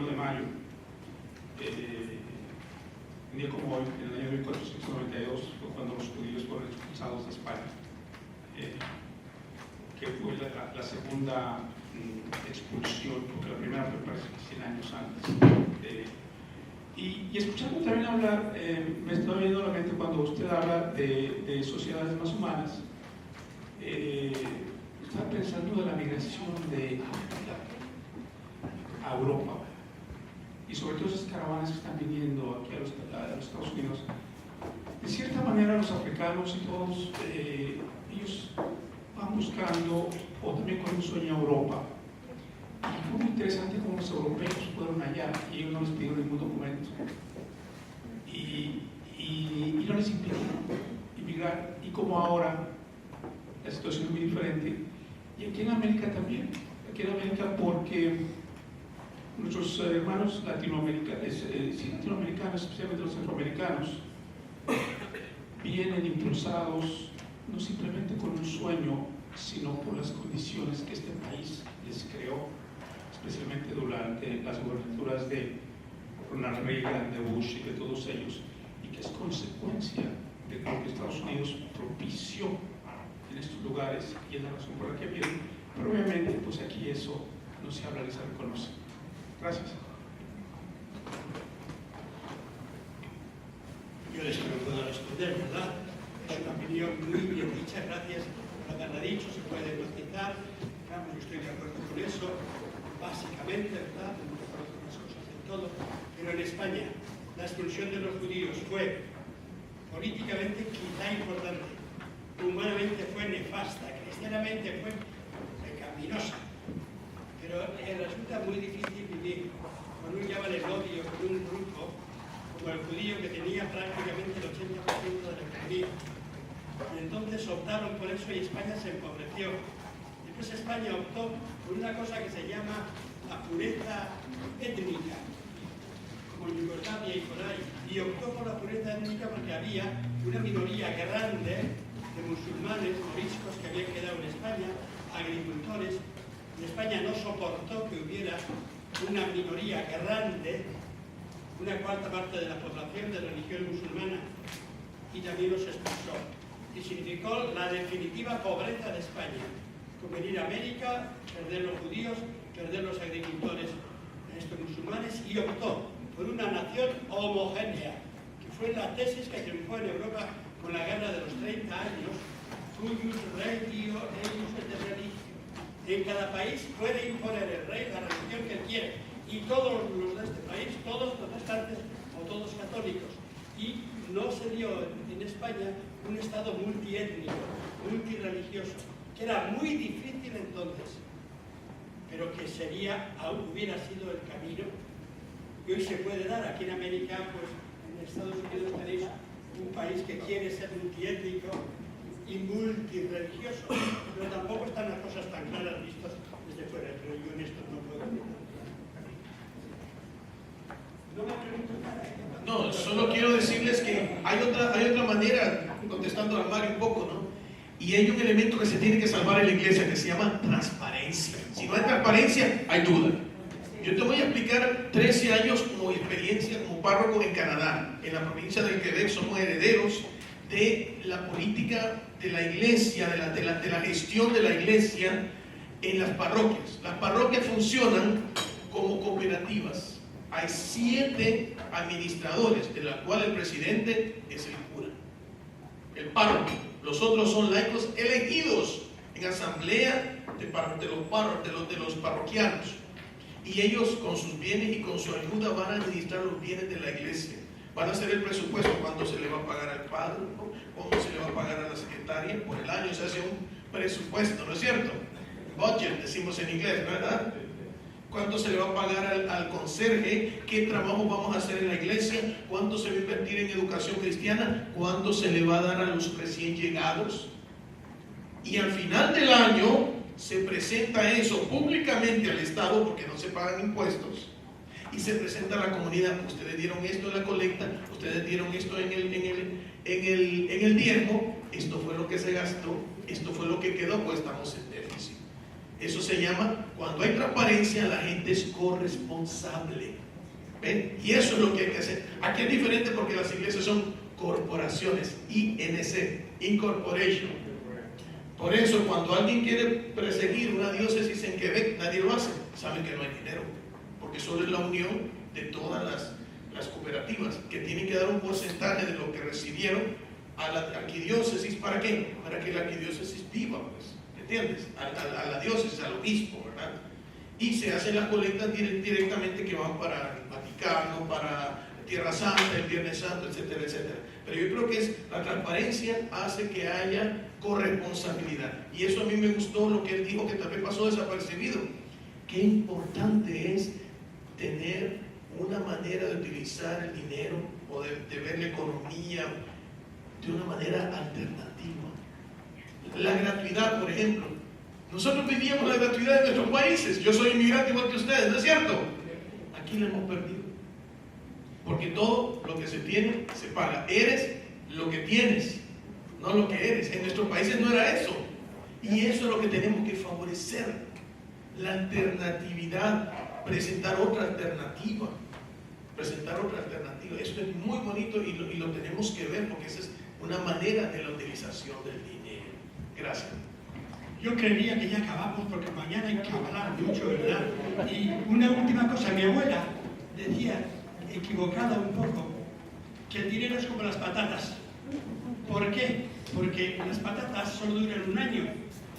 de mayo, un día como hoy, en el año 1492, fue cuando los judíos fueron expulsados de España, que fue la segunda expulsión, porque la primera fue parece 100 años antes. Y escuchando también hablar, me está viendo a la mente cuando usted habla de sociedades más humanas, estaba pensando de la migración de África a Europa, y sobre todo esas caravanas que están viniendo aquí a los Estados Unidos. De cierta manera los africanos y todos, ellos van buscando, o también con un sueño a Europa. Y fue muy interesante cómo los europeos fueron allá y ellos no les pidieron ningún documento. Y no les impidieron inmigrar. Y como ahora la situación es muy diferente. Y aquí en América también. Aquí en América porque nuestros hermanos latinoamericanos, especialmente los centroamericanos, vienen impulsados no simplemente con un sueño, sino por las condiciones que este país les creó, especialmente durante las gubernaturas de Ronald Reagan, de Bush y de todos ellos, y que es consecuencia de lo que Estados Unidos propició en estos lugares, y es la razón por la que vienen. Pero obviamente, pues aquí eso no se habla ni se reconoce. Gracias. Yo les puedo responder, ¿verdad? Es una opinión muy bien dicha, gracias por haberla dicho, se puede matizar, claro, yo estoy de acuerdo con eso, básicamente, ¿verdad? No de acuerdo con las cosas del todo, pero en España la expulsión de los judíos fue políticamente quizá importante, humanamente fue nefasta, cristianamente fue pecaminosa, pero resulta muy difícil vivir con un llámale odio, con un grupo como el judío que tenía prácticamente el 80% de la economía. Y entonces optaron por eso y España se empobreció. Después España optó por una cosa que se llama la pureza étnica, como en Yugoslavia y por ahí. Y optó por la pureza étnica porque había una minoría grande de musulmanes, moriscos que habían quedado en España, agricultores. Y España no soportó que hubiera una minoría grande, una cuarta parte de la población de religión musulmana, y también los expulsó. Y significó la definitiva pobreza de España, convenir a América, perder los judíos, perder los agricultores, estos musulmanes, y optó por una nación homogénea, que fue la tesis que triunfó en Europa con la guerra de los 30 años, cuius regio eius et religio. En cada país puede imponer el rey la religión que él quiere, y todos los de este país, todos protestantes o todos católicos. Y no se dio en España un Estado multiétnico, multirreligioso, que que era muy difícil entonces, pero que hubiera sido el camino, y hoy se puede dar. Aquí en América, pues en Estados Unidos tenéis un país que quiere ser multiétnico y multirreligioso, pero tampoco están las cosas tan claras vistas desde fuera, pero yo en esto no puedo opinar. No me pregunto nada. No, solo quiero decirles que hay otra manera, contestando a Mario un poco, ¿no? Y hay un elemento que se tiene que salvar en la iglesia que se llama transparencia. Si no hay transparencia, hay duda. Yo te voy a explicar 13 años como experiencia como párroco en Canadá, en la provincia del Quebec. Somos herederos de la política de la iglesia, de la gestión de la iglesia en las parroquias. Las parroquias funcionan como cooperativas. Hay 7 administradores, de los cuales el presidente es el cura, el párroco. Los otros son laicos elegidos en asamblea de los parroquianos. Y ellos con sus bienes y con su ayuda van a administrar los bienes de la iglesia. Van a hacer el presupuesto, cuánto se le va a pagar al padre, cuánto se le va a pagar a la secretaria. Por el año se hace un presupuesto, ¿no es cierto? Budget, decimos en inglés, ¿verdad? Cuánto se le va a pagar al conserje, qué trabajo vamos a hacer en la iglesia, cuánto se va a invertir en educación cristiana, cuánto se le va a dar a los recién llegados. Y al final del año se presenta eso públicamente al Estado, porque no se pagan impuestos, y se presenta a la comunidad. Ustedes dieron esto en la colecta, ustedes dieron esto en el diezmo, esto fue lo que se gastó, esto fue lo que quedó, pues estamos en déficit. Eso se llama, cuando hay transparencia, la gente es corresponsable. ¿Ven? Y eso es lo que hay que hacer. Aquí es diferente porque las iglesias son corporaciones, INC, Incorporation. Por eso, cuando alguien quiere perseguir una diócesis en Quebec, nadie lo hace. Saben que no hay dinero, porque solo es la unión de todas las cooperativas, que tienen que dar un porcentaje de lo que recibieron a la arquidiócesis. ¿Para qué? Para que la arquidiócesis viva, pues. ¿Entiendes? A la diócesis, al obispo, ¿verdad? Y se hacen las colectas directamente que van para el Vaticano, para Tierra Santa, el Viernes Santo, etcétera, etcétera. Pero yo creo que la transparencia hace que haya corresponsabilidad. Y eso a mí me gustó lo que él dijo, que también pasó desapercibido. Qué importante es tener una manera de utilizar el dinero o de ver la economía de una manera alternativa. La gratuidad, por ejemplo. Nosotros vivíamos la gratuidad en nuestros países. Yo soy inmigrante igual que ustedes, ¿no es cierto? Aquí la hemos perdido. Porque todo lo que se tiene se paga. Eres lo que tienes, no lo que eres. En nuestros países no era eso. Y eso es lo que tenemos que favorecer. La alternatividad, presentar otra alternativa. Presentar otra alternativa. Esto es muy bonito y lo tenemos que ver, porque esa es una manera de la utilización del dinero. Gracias. Yo creería que ya acabamos, porque mañana hay que hablar mucho, ¿verdad? Y una última cosa, mi abuela decía, equivocada un poco, que el dinero es como las patatas. ¿Por qué? Porque las patatas solo duran un año.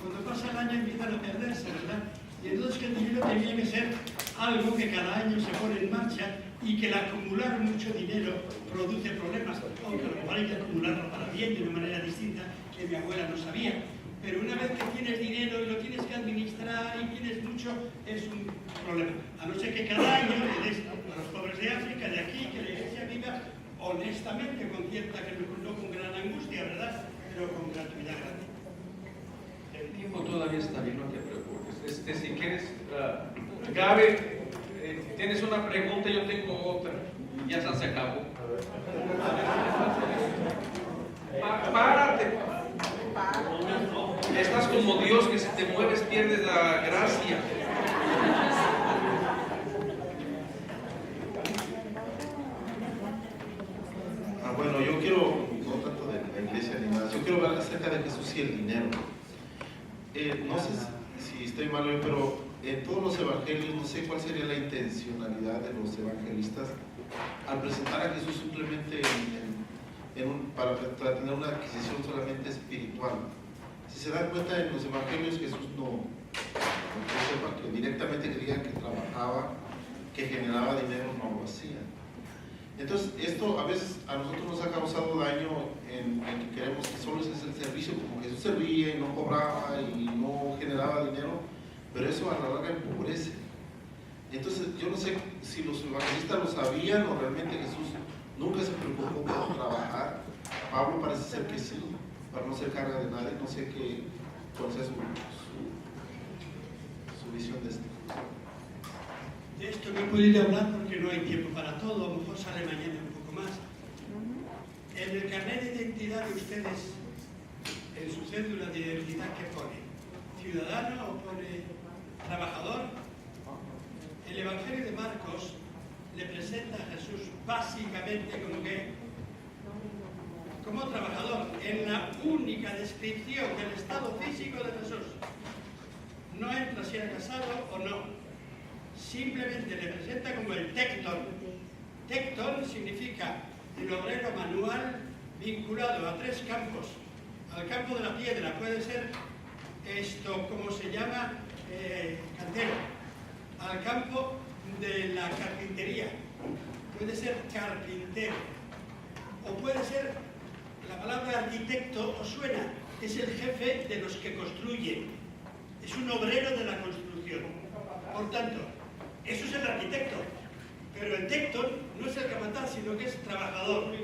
Cuando pasa el año empiezan a perderse, ¿verdad? Y entonces que el dinero tenía que ser algo que cada año se pone en marcha, y que el acumular mucho dinero produce problemas, aunque a lo mejor hay que acumularlo para bien, de una manera distinta, que mi abuela no sabía. Pero una vez que tienes dinero y lo tienes que administrar y tienes mucho, es un problema. A no ser que cada año le des a los pobres de África, de aquí, que la iglesia viva honestamente, con cierta, no con gran angustia, ¿verdad? Pero con gratuidad grande. El tiempo todavía está bien, no te preocupes. Si quieres, Gaby, tienes una pregunta, yo tengo otra. Ya se acabó. Párate. Estás como Dios, que si te mueves pierdes la gracia. Bueno, yo quiero, no tanto de la iglesia ni más, yo quiero hablar acerca de Jesús y el dinero. No sé si estoy mal hoy, pero en todos los evangelios, no sé cuál sería la intencionalidad de los evangelistas al presentar a Jesús simplemente para tener una adquisición solamente espiritual. Si se dan cuenta, en los evangelios Jesús no sepa que directamente quería que trabajaba, que generaba dinero, no lo hacía. Entonces, esto a veces a nosotros nos ha causado daño en que queremos que solo ese es el servicio, como Jesús servía y no cobraba y no generaba dinero, pero eso a la larga empobrece. Entonces yo no sé si los evangelistas lo sabían o realmente Jesús nunca se preocupó por trabajar. Pablo parece ser que sí, para no ser carga de nadie. No sé cuál sea su visión de esto. De esto no he podido hablar porque no hay tiempo para todo, a lo mejor sale mañana un poco más. En el carnet de identidad de ustedes, en su cédula de identidad, ¿qué pone? ¿Ciudadano o pone trabajador? El Evangelio de Marcos le presenta a Jesús básicamente como trabajador, en la única descripción del estado físico de Jesús. No entra si era casado o no. Simplemente le presenta como el tecton. Tecton significa el obrero manual vinculado a 3 campos. Al campo de la piedra, puede ser esto, como se llama, cantero. Al campo de la carpintería, puede ser carpintero. O puede ser, la palabra arquitecto, ¿os suena? Es el jefe de los que construyen. Es un obrero de la construcción. Por tanto, eso es el arquitecto. Pero el tecton no es el capataz, sino que es trabajador.